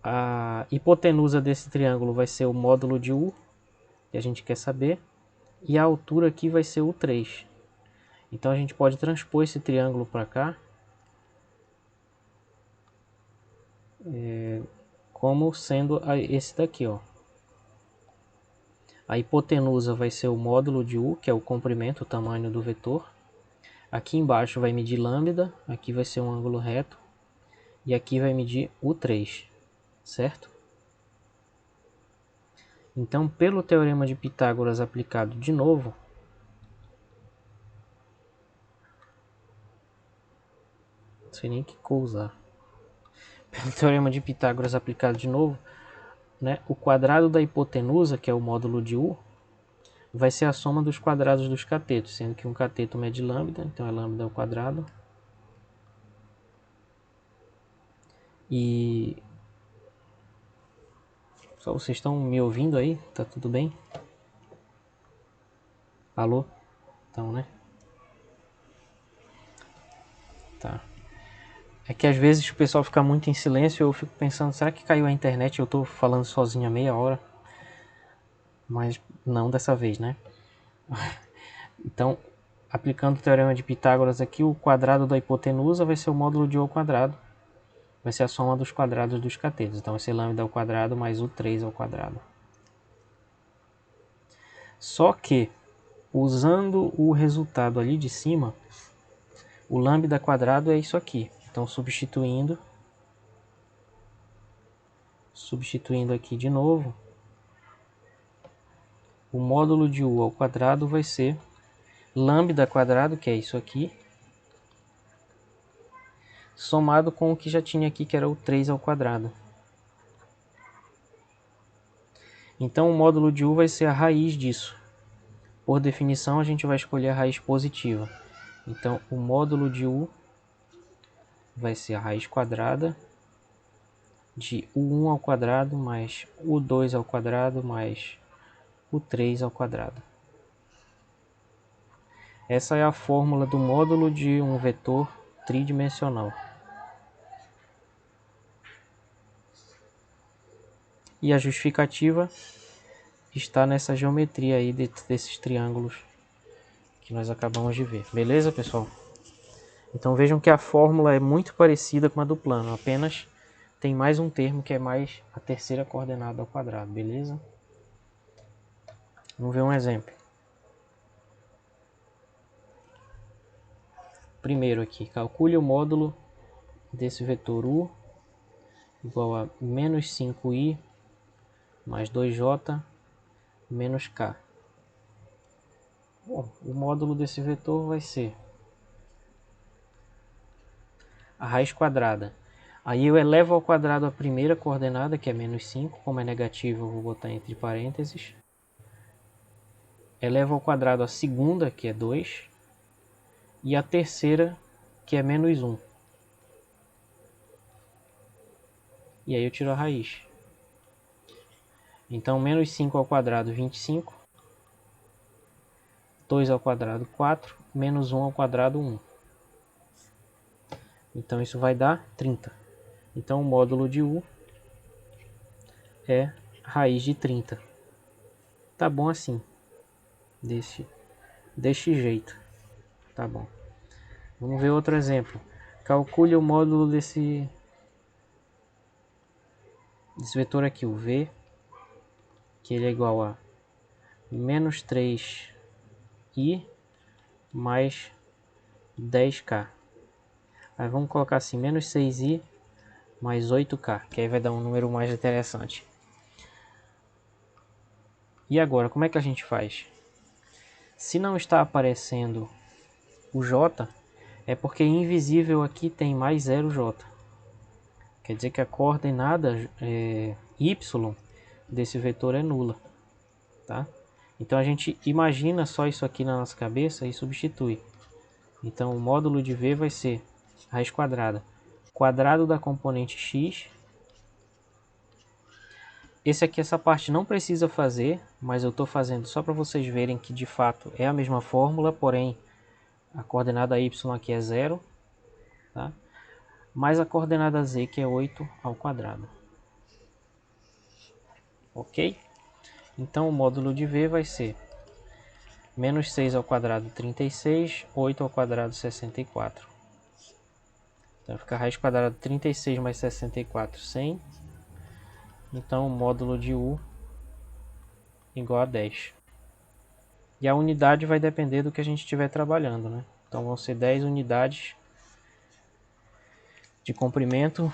A hipotenusa desse triângulo vai ser o módulo de U, que a gente quer saber. E a altura aqui vai ser o 3. Então a gente pode transpor esse triângulo para cá. como sendo esse daqui, ó. A hipotenusa vai ser o módulo de U, que é o comprimento, o tamanho do vetor. Aqui embaixo vai medir lambda, aqui vai ser um ângulo reto, e aqui vai medir U3, certo? Então, pelo teorema de Pitágoras aplicado de novo, não sei nem que cor usar. Pelo teorema de Pitágoras aplicado de novo, né, o quadrado da hipotenusa, que é o módulo de U, vai ser a soma dos quadrados dos catetos, sendo que um cateto mede lambda, então é lambda ao quadrado. E só vocês estão me ouvindo aí? Tá tudo bem? Alô? Então, né? Tá. É que às vezes o pessoal fica muito em silêncio e eu fico pensando, será que caiu a internet e eu tô falando sozinho há meia hora? Mas não dessa vez, né? Então, aplicando o teorema de Pitágoras aqui, o quadrado da hipotenusa vai ser o módulo de U ao quadrado. Vai ser a soma dos quadrados dos catetos. Então vai ser lambda ao quadrado mais U3 ao quadrado. Só que, usando o resultado ali de cima, o lambda quadrado é isso aqui. Então substituindo aqui de novo, o módulo de U ao quadrado vai ser lambda quadrado, que é isso aqui, somado com o que já tinha aqui, que era o 3 ao quadrado. Então o módulo de U vai ser a raiz disso. Por definição, a gente vai escolher a raiz positiva. Então o módulo de U vai ser a raiz quadrada de U1 ao quadrado mais U2 ao quadrado mais U3 ao quadrado. Essa é a fórmula do módulo de um vetor tridimensional. E a justificativa está nessa geometria aí desses triângulos que nós acabamos de ver. Beleza, pessoal? Então vejam que a fórmula é muito parecida com a do plano, apenas tem mais um termo que é mais a terceira coordenada ao quadrado, beleza? Vamos ver um exemplo. Primeiro aqui, calcule o módulo desse vetor U igual a menos 5i mais 2j menos k. Bom, o módulo desse vetor vai ser a raiz quadrada. Aí eu elevo ao quadrado a primeira coordenada, que é menos 5, como é negativo eu vou botar entre parênteses. Elevo ao quadrado a segunda, que é 2, e a terceira, que é menos 1. E aí eu tiro a raiz. Então, menos 5 ao quadrado, 25. 2 ao quadrado, 4. Menos 1 ao quadrado, 1. Então, isso vai dar 30. Então, o módulo de U é raiz de 30. Tá bom assim. Deste jeito. Tá bom. Vamos ver outro exemplo. Calcule o módulo desse vetor aqui, o V, que ele é igual a menos 3i mais 10k. Aí vamos colocar assim, menos 6i mais 8k, que aí vai dar um número mais interessante. E agora, como é que a gente faz? Se não está aparecendo o j, é porque invisível aqui tem mais 0j. Quer dizer que a coordenada y desse vetor é nula. Tá? Então a gente imagina só isso aqui na nossa cabeça e substitui. Então o módulo de V vai ser raiz quadrada. Quadrado da componente x. Esse aqui, essa parte não precisa fazer, mas eu estou fazendo só para vocês verem que de fato é a mesma fórmula, porém a coordenada y aqui é 0, tá? Mais a coordenada z, que é 8 ao quadrado. Ok? Então o módulo de V vai ser menos 6 ao quadrado, 36, 8 ao quadrado, 64. Então fica raiz quadrada de 36 mais 64, 100. Então o módulo de U igual a 10. E a unidade vai depender do que a gente estiver trabalhando, né? Então vão ser 10 unidades de comprimento,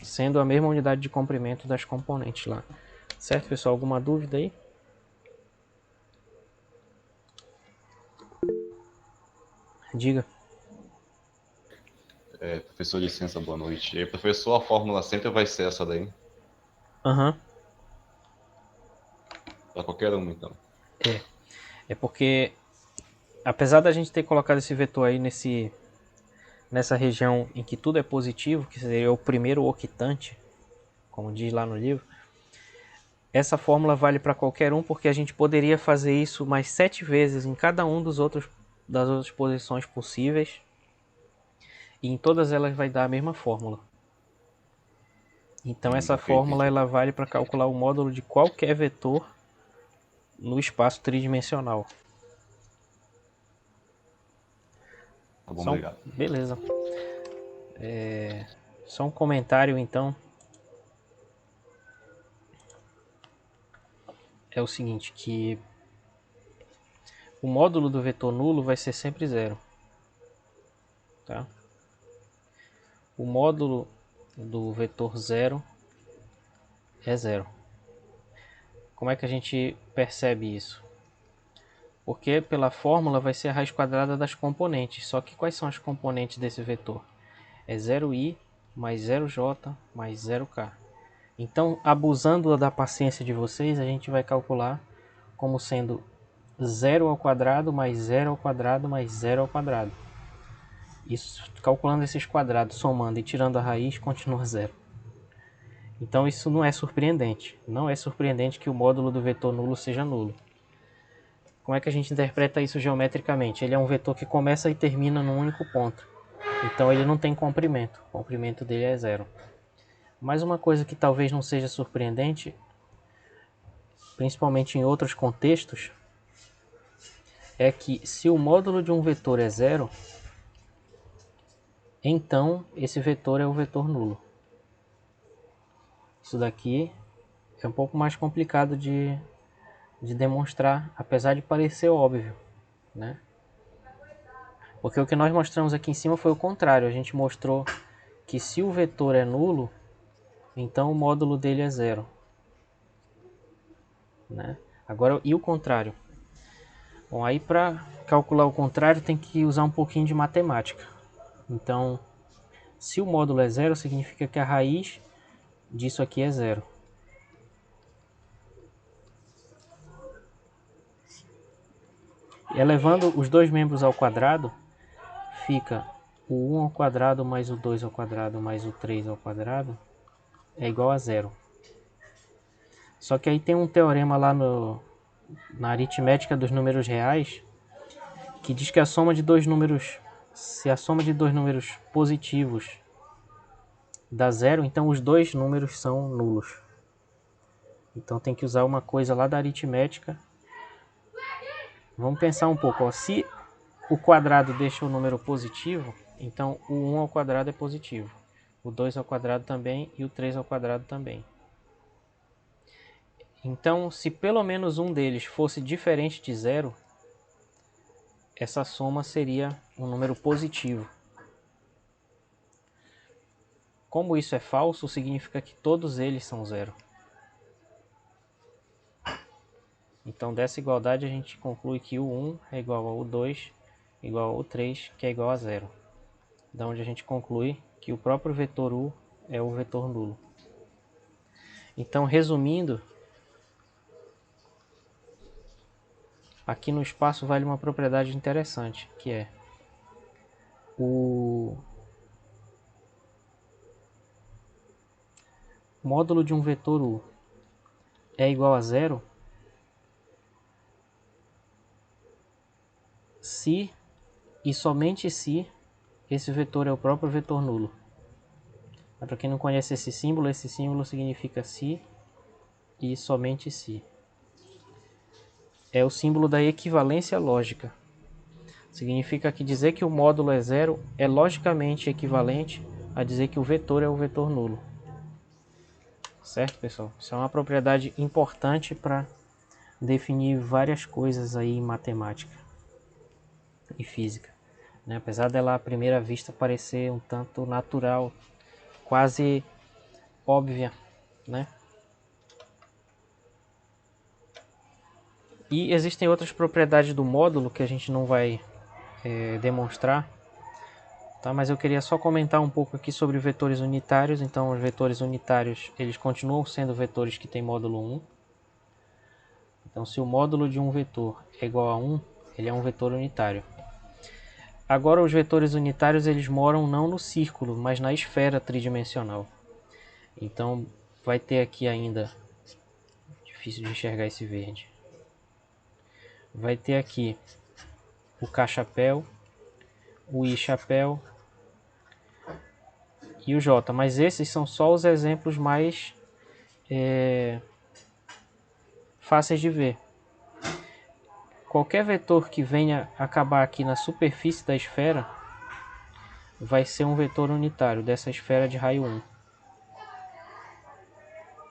sendo a mesma unidade de comprimento das componentes lá. Certo, pessoal? Alguma dúvida aí? Diga. Professor, licença, boa noite. E aí, professor, a fórmula sempre vai ser essa daí? Aham. Para qualquer uma, então. É porque, apesar da gente ter colocado esse vetor aí nessa região em que tudo é positivo, que seria o primeiro octante, como diz lá no livro, essa fórmula vale para qualquer um, porque a gente poderia fazer isso mais 7 vezes em cada um das outras posições possíveis, e em todas elas vai dar a mesma fórmula. Então essa Ok, fórmula entendi. ela vale para calcular o módulo de qualquer vetor no espaço tridimensional. Tá bom, obrigado. Beleza. Só um comentário então. É o seguinte, que o módulo do vetor nulo vai ser sempre zero. Tá? O módulo do vetor zero é zero. Como é que a gente percebe isso? Porque pela fórmula vai ser a raiz quadrada das componentes. Só que quais são as componentes desse vetor? É 0i mais 0j mais 0k. Então, abusando da paciência de vocês, a gente vai calcular como sendo 0 ao quadrado mais 0 ao quadrado mais 0 ao quadrado. Isso, calculando esses quadrados, somando e tirando a raiz, continua zero. Então isso não é surpreendente. Não é surpreendente que o módulo do vetor nulo seja nulo. Como é que a gente interpreta isso geometricamente? Ele é um vetor que começa e termina num único ponto. Então ele não tem comprimento. O comprimento dele é zero. Mas uma coisa que talvez não seja surpreendente, principalmente em outros contextos, é que se o módulo de um vetor é zero, então esse vetor é o vetor nulo. Isso daqui é um pouco mais complicado de demonstrar, apesar de parecer óbvio, né? Porque o que nós mostramos aqui em cima foi o contrário. A gente mostrou que se o vetor é nulo, então o módulo dele é zero, né? Agora, e o contrário? Bom, aí para calcular o contrário tem que usar um pouquinho de matemática. Então, se o módulo é zero, significa que a raiz disso aqui é zero. Elevando os dois membros ao quadrado, fica o 1 ao quadrado mais o 2 ao quadrado mais o 3 ao quadrado é igual a zero. Só que aí tem um teorema lá na aritmética dos números reais que diz que a soma de dois números, se a soma de dois números positivos dá zero, então os dois números são nulos. Então tem que usar uma coisa lá da aritmética. Vamos pensar um pouco. Ó. Se o quadrado deixa o número positivo, então o 1 ao quadrado é positivo. O 2 ao quadrado também e o 3 ao quadrado também. Então, se pelo menos um deles fosse diferente de zero, essa soma seria um número positivo. Como isso é falso, significa que todos eles são zero. Então, dessa igualdade, a gente conclui que o 1 é igual ao 2, igual ao 3, que é igual a zero. Da onde a gente conclui que o próprio vetor U é o vetor nulo. Então, resumindo, aqui no espaço vale uma propriedade interessante, que é o módulo de um vetor U é igual a zero se e somente se esse vetor é o próprio vetor nulo. Para quem não conhece esse símbolo significa se e somente se. É o símbolo da equivalência lógica. Significa que dizer que o módulo é zero é logicamente equivalente a dizer que o vetor é o vetor nulo. Certo, pessoal? Isso é uma propriedade importante para definir várias coisas aí em matemática e física, né? Apesar dela à primeira vista parecer um tanto natural, quase óbvia, né? E existem outras propriedades do módulo que a gente não vai demonstrar, tá? Mas eu queria só comentar um pouco aqui sobre vetores unitários. Então, os vetores unitários, eles continuam sendo vetores que têm módulo 1. Então, se o módulo de um vetor é igual a 1, ele é um vetor unitário. Agora, os vetores unitários, eles moram não no círculo, mas na esfera tridimensional. Então, vai ter aqui ainda... Difícil de enxergar esse verde. Vai ter aqui o K-chapéu, o I-chapéu e o J. Mas esses são só os exemplos mais fáceis de ver. Qualquer vetor que venha acabar aqui na superfície da esfera vai ser um vetor unitário dessa esfera de raio 1.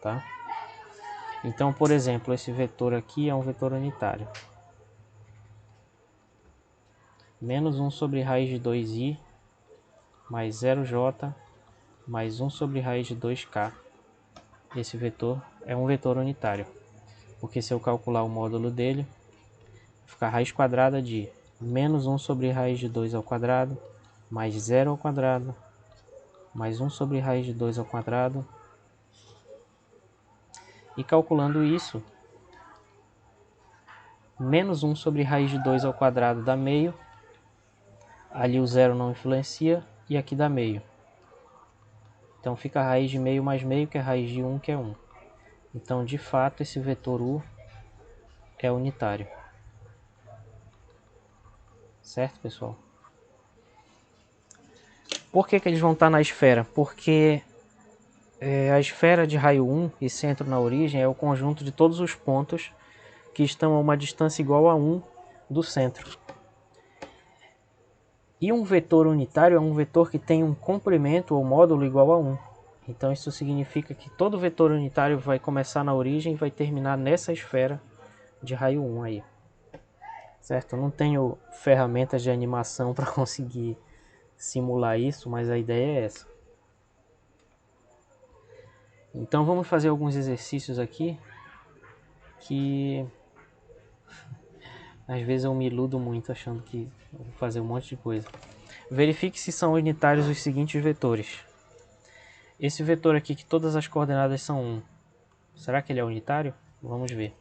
Tá? Então, por exemplo, esse vetor aqui é um vetor unitário. Menos 1 sobre raiz de 2i mais 0j mais 1 sobre raiz de 2k. Esse vetor é um vetor unitário, porque se eu calcular o módulo dele, fica raiz quadrada de menos 1 sobre raiz de 2 ao quadrado, mais 0 ao quadrado, mais 1 sobre raiz de 2 ao quadrado. E calculando isso, menos 1 sobre raiz de 2 ao quadrado dá meio. Ali o zero não influencia e aqui dá meio. Então fica a raiz de meio mais meio, que é a raiz de 1, que é 1. Então, de fato, esse vetor U é unitário. Certo, pessoal? Por que eles vão estar na esfera? Porque a esfera de raio 1 e centro na origem é o conjunto de todos os pontos que estão a uma distância igual a 1 do centro. E um vetor unitário é um vetor que tem um comprimento ou módulo igual a 1. Então isso significa que todo vetor unitário vai começar na origem e vai terminar nessa esfera de raio 1 aí. Certo? Eu não tenho ferramentas de animação para conseguir simular isso, mas a ideia é essa. Então vamos fazer alguns exercícios aqui que às vezes eu me iludo muito achando que vou fazer um monte de coisa. Verifique se são unitários os seguintes vetores. Esse vetor aqui que todas as coordenadas são 1. Será que ele é unitário? Vamos ver.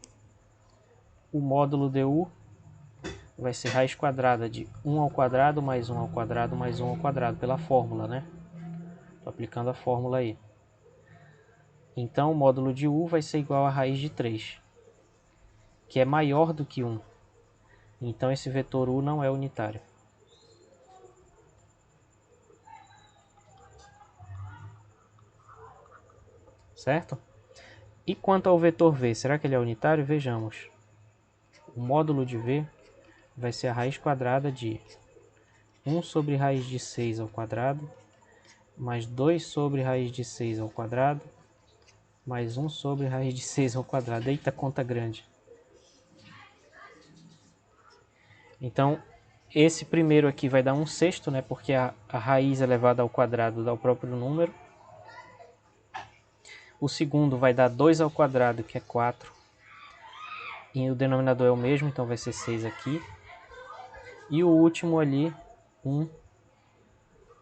O módulo du vai ser raiz quadrada de 1 ao quadrado mais 1 ao quadrado mais 1 ao quadrado, pela fórmula, né? Estou aplicando a fórmula aí. Então o módulo de u vai ser igual a raiz de 3, que é maior do que 1. Então esse vetor u não é unitário. Certo? E quanto ao vetor v, será que ele é unitário? Vejamos. O módulo de v vai ser a raiz quadrada de 1 sobre raiz de 6 ao quadrado, mais 2 sobre raiz de 6 ao quadrado, mais 1 sobre raiz de 6 ao quadrado. Eita, conta grande. Então, esse primeiro aqui vai dar 1/6, né? Porque a raiz elevada ao quadrado dá o próprio número. O segundo vai dar 2 ao quadrado, que é 4. E o denominador é o mesmo, então vai ser 6 aqui. E o último ali, 1,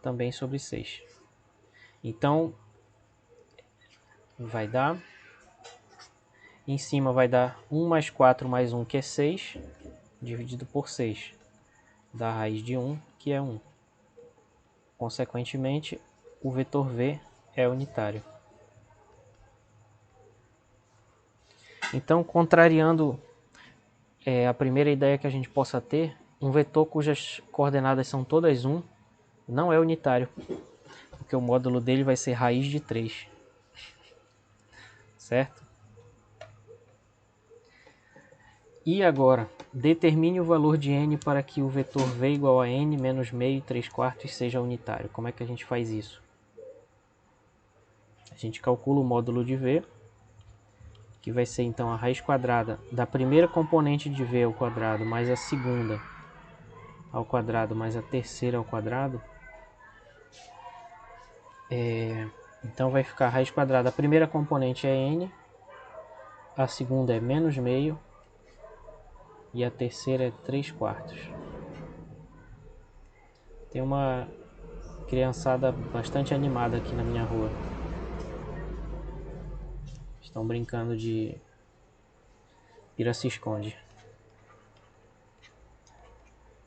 também sobre 6. Então, vai dar... Em cima vai dar 1 mais 4 mais 1, que é 6, dividido por 6. Da raiz de 1, que é 1. Consequentemente, o vetor v é unitário. Então, contrariando a primeira ideia que a gente possa ter, um vetor cujas coordenadas são todas 1 não é unitário, porque o módulo dele vai ser raiz de 3. Certo? E agora, Determine o valor de n para que o vetor v igual a n menos meio e 3/4 seja unitário. Como é que a gente faz isso? A gente calcula o módulo de v, que vai ser então a raiz quadrada da primeira componente de v ao quadrado mais a segunda ao quadrado mais a terceira ao quadrado. Então vai ficar a raiz quadrada, a primeira componente é n, a segunda é menos meio e a terceira é 3/4. Tem uma criançada bastante animada aqui na minha rua. Estão brincando de pira-se-esconde.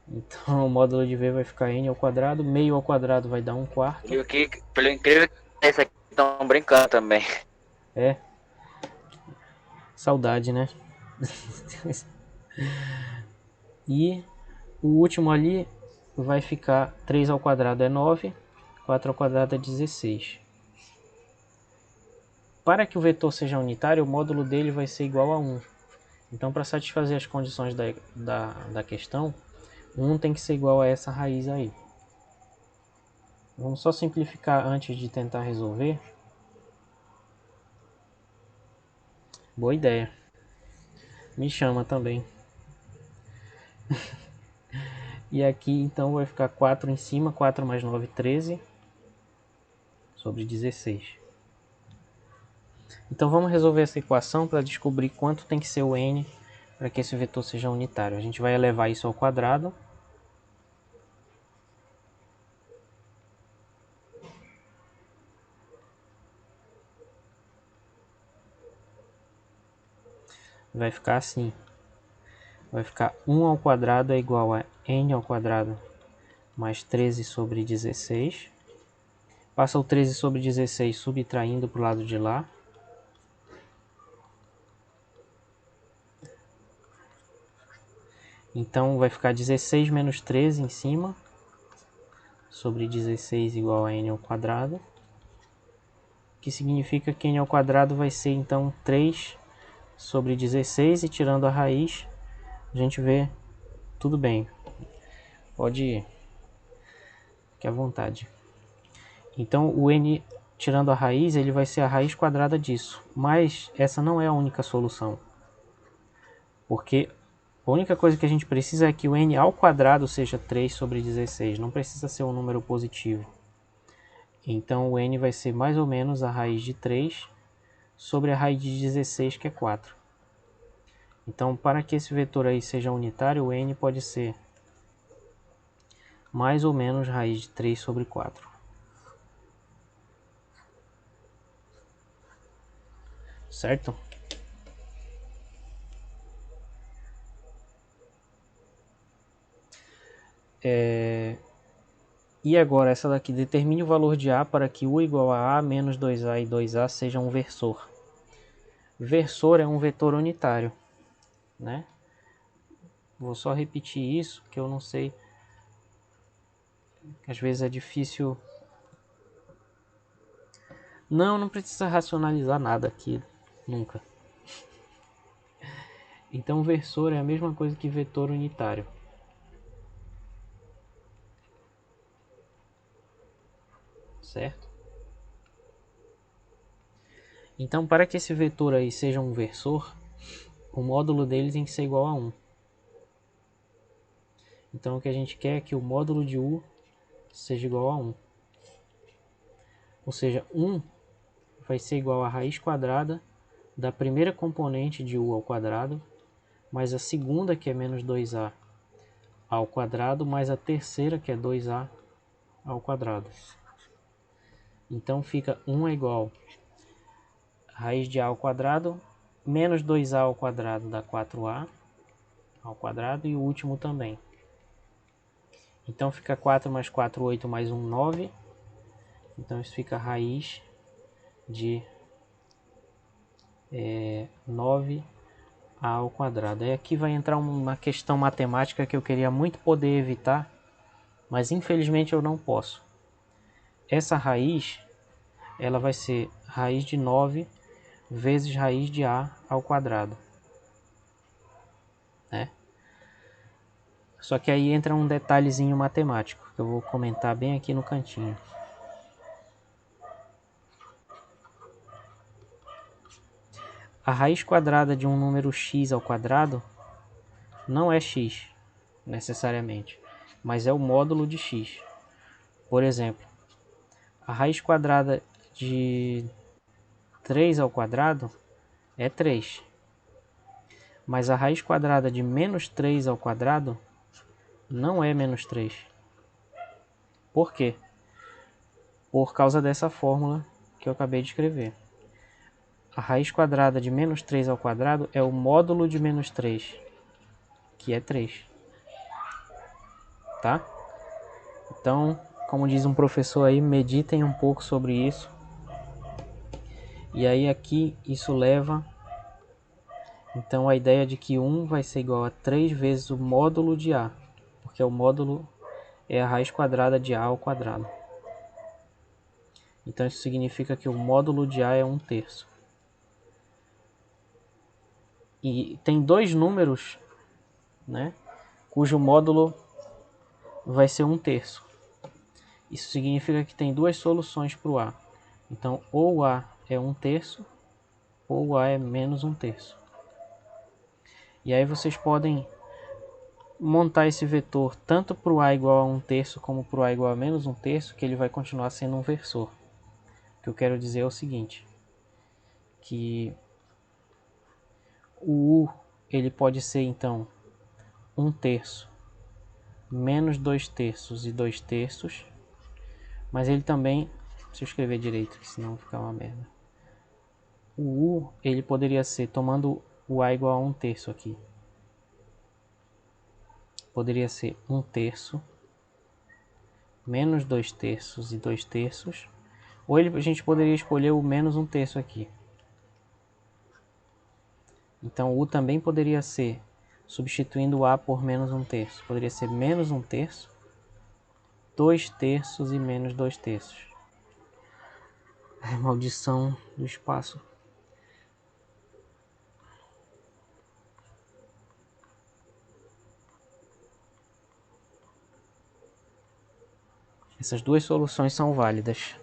Então o módulo de v vai ficar n ao quadrado, meio ao quadrado vai dar 1/4. Pelo incrível que pareça, aqui estão brincando também. É. Saudade, né? E o último ali vai ficar 3 ao quadrado é 9, 4 ao quadrado é 16. Para que o vetor seja unitário, o módulo dele vai ser igual a 1. Então, para satisfazer as condições da questão, 1 tem que ser igual a essa raiz aí. Vamos só simplificar antes de tentar resolver. Boa ideia. Me chama também. E aqui então vai ficar 4 em cima, 4 mais 9, 13 sobre 16. Então vamos resolver essa equação para descobrir quanto tem que ser o n para que esse vetor seja unitário. A gente vai elevar isso ao quadrado. Vai ficar assim. Vai ficar 1 ao quadrado é igual a n ao quadrado mais 13 sobre 16. Passa o 13 sobre 16 subtraindo para o lado de lá. Então vai ficar 16 menos 13 em cima sobre 16 igual a n ao quadrado. Que significa que n ao quadrado vai ser então 3 sobre 16 e tirando a raiz a gente vê tudo bem. Pode ir. Fique à vontade. Então o n tirando a raiz ele vai ser a raiz quadrada disso. Mas essa não é a única solução. Porque a única coisa que a gente precisa é que o n ao quadrado seja 3 sobre 16. Não precisa ser um número positivo. Então o n vai ser mais ou menos a raiz de 3 sobre a raiz de 16, que é 4. Então para que esse vetor aí seja unitário, o n pode ser mais ou menos raiz de 3 sobre 4. Certo? E agora essa daqui, determine o valor de A para que U igual a A menos 2A e 2A seja um versor. Versor é um vetor unitário, né? Vou só repetir isso, que eu não sei. Às vezes é difícil. Não precisa racionalizar nada aqui, nunca. Então versor é a mesma coisa que vetor unitário. Certo? Então, para que esse vetor aí seja um versor, o módulo dele tem que ser igual a 1. Então, o que a gente quer é que o módulo de U seja igual a 1. Ou seja, 1 vai ser igual a raiz quadrada da primeira componente de U ao quadrado, mais a segunda, que é menos 2A, ao quadrado, mais a terceira, que é 2A, ao quadrado. Então, fica 1 é igual a raiz de A ao quadrado, menos 2A ao quadrado dá 4A ao quadrado, e o último também. Então, fica 4 mais 4, 8, mais 1, 9. Então, isso fica a raiz de 9A ao quadrado. Aí aqui vai entrar uma questão matemática que eu queria muito poder evitar, mas infelizmente eu não posso. Essa raiz, ela vai ser raiz de 9 vezes raiz de A ao quadrado, né? Só que aí entra um detalhezinho matemático, que eu vou comentar bem aqui no cantinho. A raiz quadrada de um número x ao quadrado não é x, necessariamente, mas é o módulo de x. Por exemplo, a raiz quadrada de 3 ao quadrado é 3. Mas a raiz quadrada de menos 3 ao quadrado não é menos 3. Por quê? Por causa dessa fórmula que eu acabei de escrever. A raiz quadrada de menos 3 ao quadrado é o módulo de menos 3, que é 3. Tá? Então, como diz um professor aí, meditem um pouco sobre isso. E aí aqui isso leva, então, a ideia de que 1 vai ser igual a 3 vezes o módulo de A, porque o módulo é a raiz quadrada de A ao quadrado. Então isso significa que o módulo de A é 1/3. E tem dois números, né, cujo módulo vai ser 1/3. Isso significa que tem duas soluções para o A. Então ou o A é 1/3 ou o A é menos 1/3. E aí vocês podem montar esse vetor tanto para o A igual a 1/3 como para o A igual a menos 1/3, que ele vai continuar sendo um versor. O que eu quero dizer é o seguinte, que o U ele pode ser então 1/3 menos 2/3 e 2/3, mas ele também, deixa eu escrever direito, senão fica uma merda. O U ele poderia ser, tomando o A igual a 1/3 aqui, poderia ser 1/3 menos 2/3 e 2/3, ou a gente poderia escolher o menos 1/3 aqui. Então o U também poderia ser, substituindo o A por menos 1/3, poderia ser menos 1/3, 2/3 e menos 2/3. Maldição do espaço. Essas duas soluções são válidas.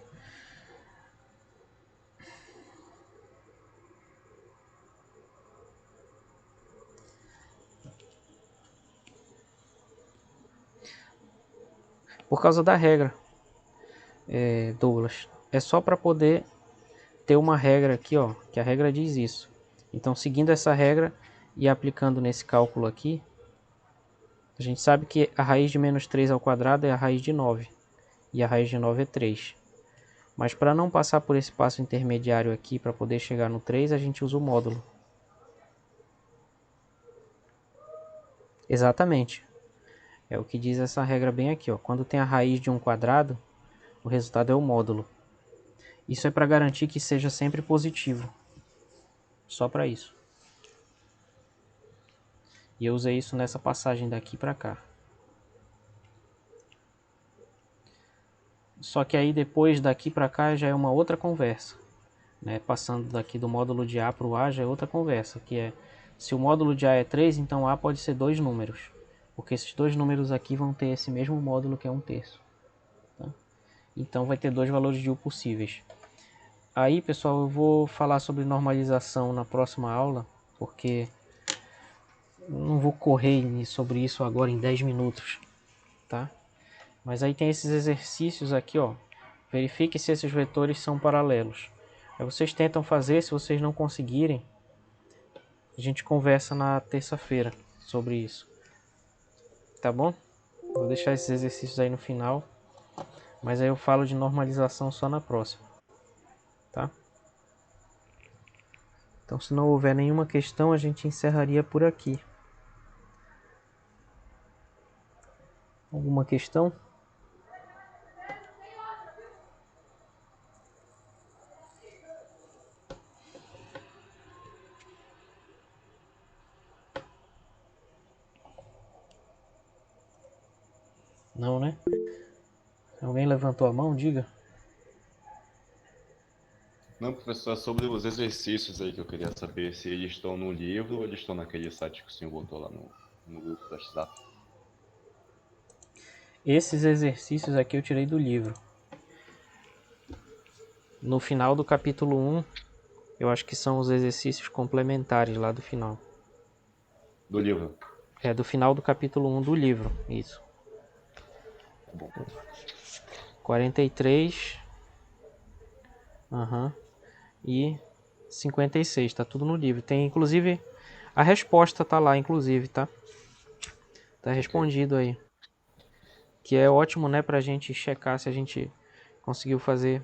Por causa da regra, Douglas. É só para poder ter uma regra aqui, ó, que a regra diz isso. Então, seguindo essa regra e aplicando nesse cálculo aqui, a gente sabe que a raiz de menos 3 ao quadrado é a raiz de 9. E a raiz de 9 é 3. Mas para não passar por esse passo intermediário aqui, para poder chegar no 3, a gente usa o módulo. Exatamente. É o que diz essa regra bem aqui, ó. Quando tem a raiz de um quadrado, o resultado é o módulo. Isso é para garantir que seja sempre positivo. Só para isso. E eu usei isso nessa passagem daqui para cá. Só que aí depois daqui para cá já é uma outra conversa, né? Passando daqui do módulo de A para o A já é outra conversa, que é, se o módulo de A é 3, então A pode ser dois números. Porque esses dois números aqui vão ter esse mesmo módulo que é 1/3. Tá? Então vai ter dois valores de U possíveis. Aí, pessoal, eu vou falar sobre normalização na próxima aula, porque não vou correr sobre isso agora em 10 minutos, tá? Mas aí tem esses exercícios aqui, ó. Verifique se esses vetores são paralelos. Aí vocês tentam fazer, se vocês não conseguirem, a gente conversa na terça-feira sobre isso. Tá bom? Vou deixar esses exercícios aí no final, mas aí eu falo de normalização só na próxima. Tá? Então, se não houver nenhuma questão, a gente encerraria por aqui. Alguma questão? Não, né? Alguém levantou a mão? Diga. Não, professor, é sobre os exercícios aí que eu queria saber se eles estão no livro ou eles estão naquele site que o senhor botou lá no grupo do WhatsApp. Esses exercícios aqui eu tirei do livro. No final do capítulo 1, eu acho que são os exercícios complementares lá do final. Do livro. É do final do capítulo 1 do livro, isso. 43. E 56, tá tudo no livro. Tem inclusive a resposta tá lá, inclusive, tá? Tá respondido aí. Que é ótimo, né, pra gente checar se a gente conseguiu fazer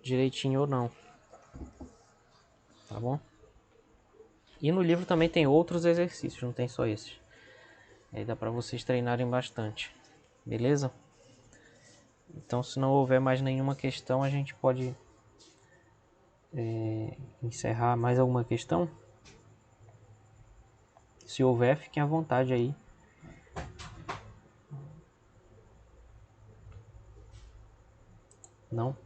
direitinho ou não. Tá bom? E no livro também tem outros exercícios, não tem só esses. Aí dá pra vocês treinarem bastante. Beleza? Então, se não houver mais nenhuma questão, a gente pode encerrar. Mais alguma questão? Se houver, fiquem à vontade aí. Não?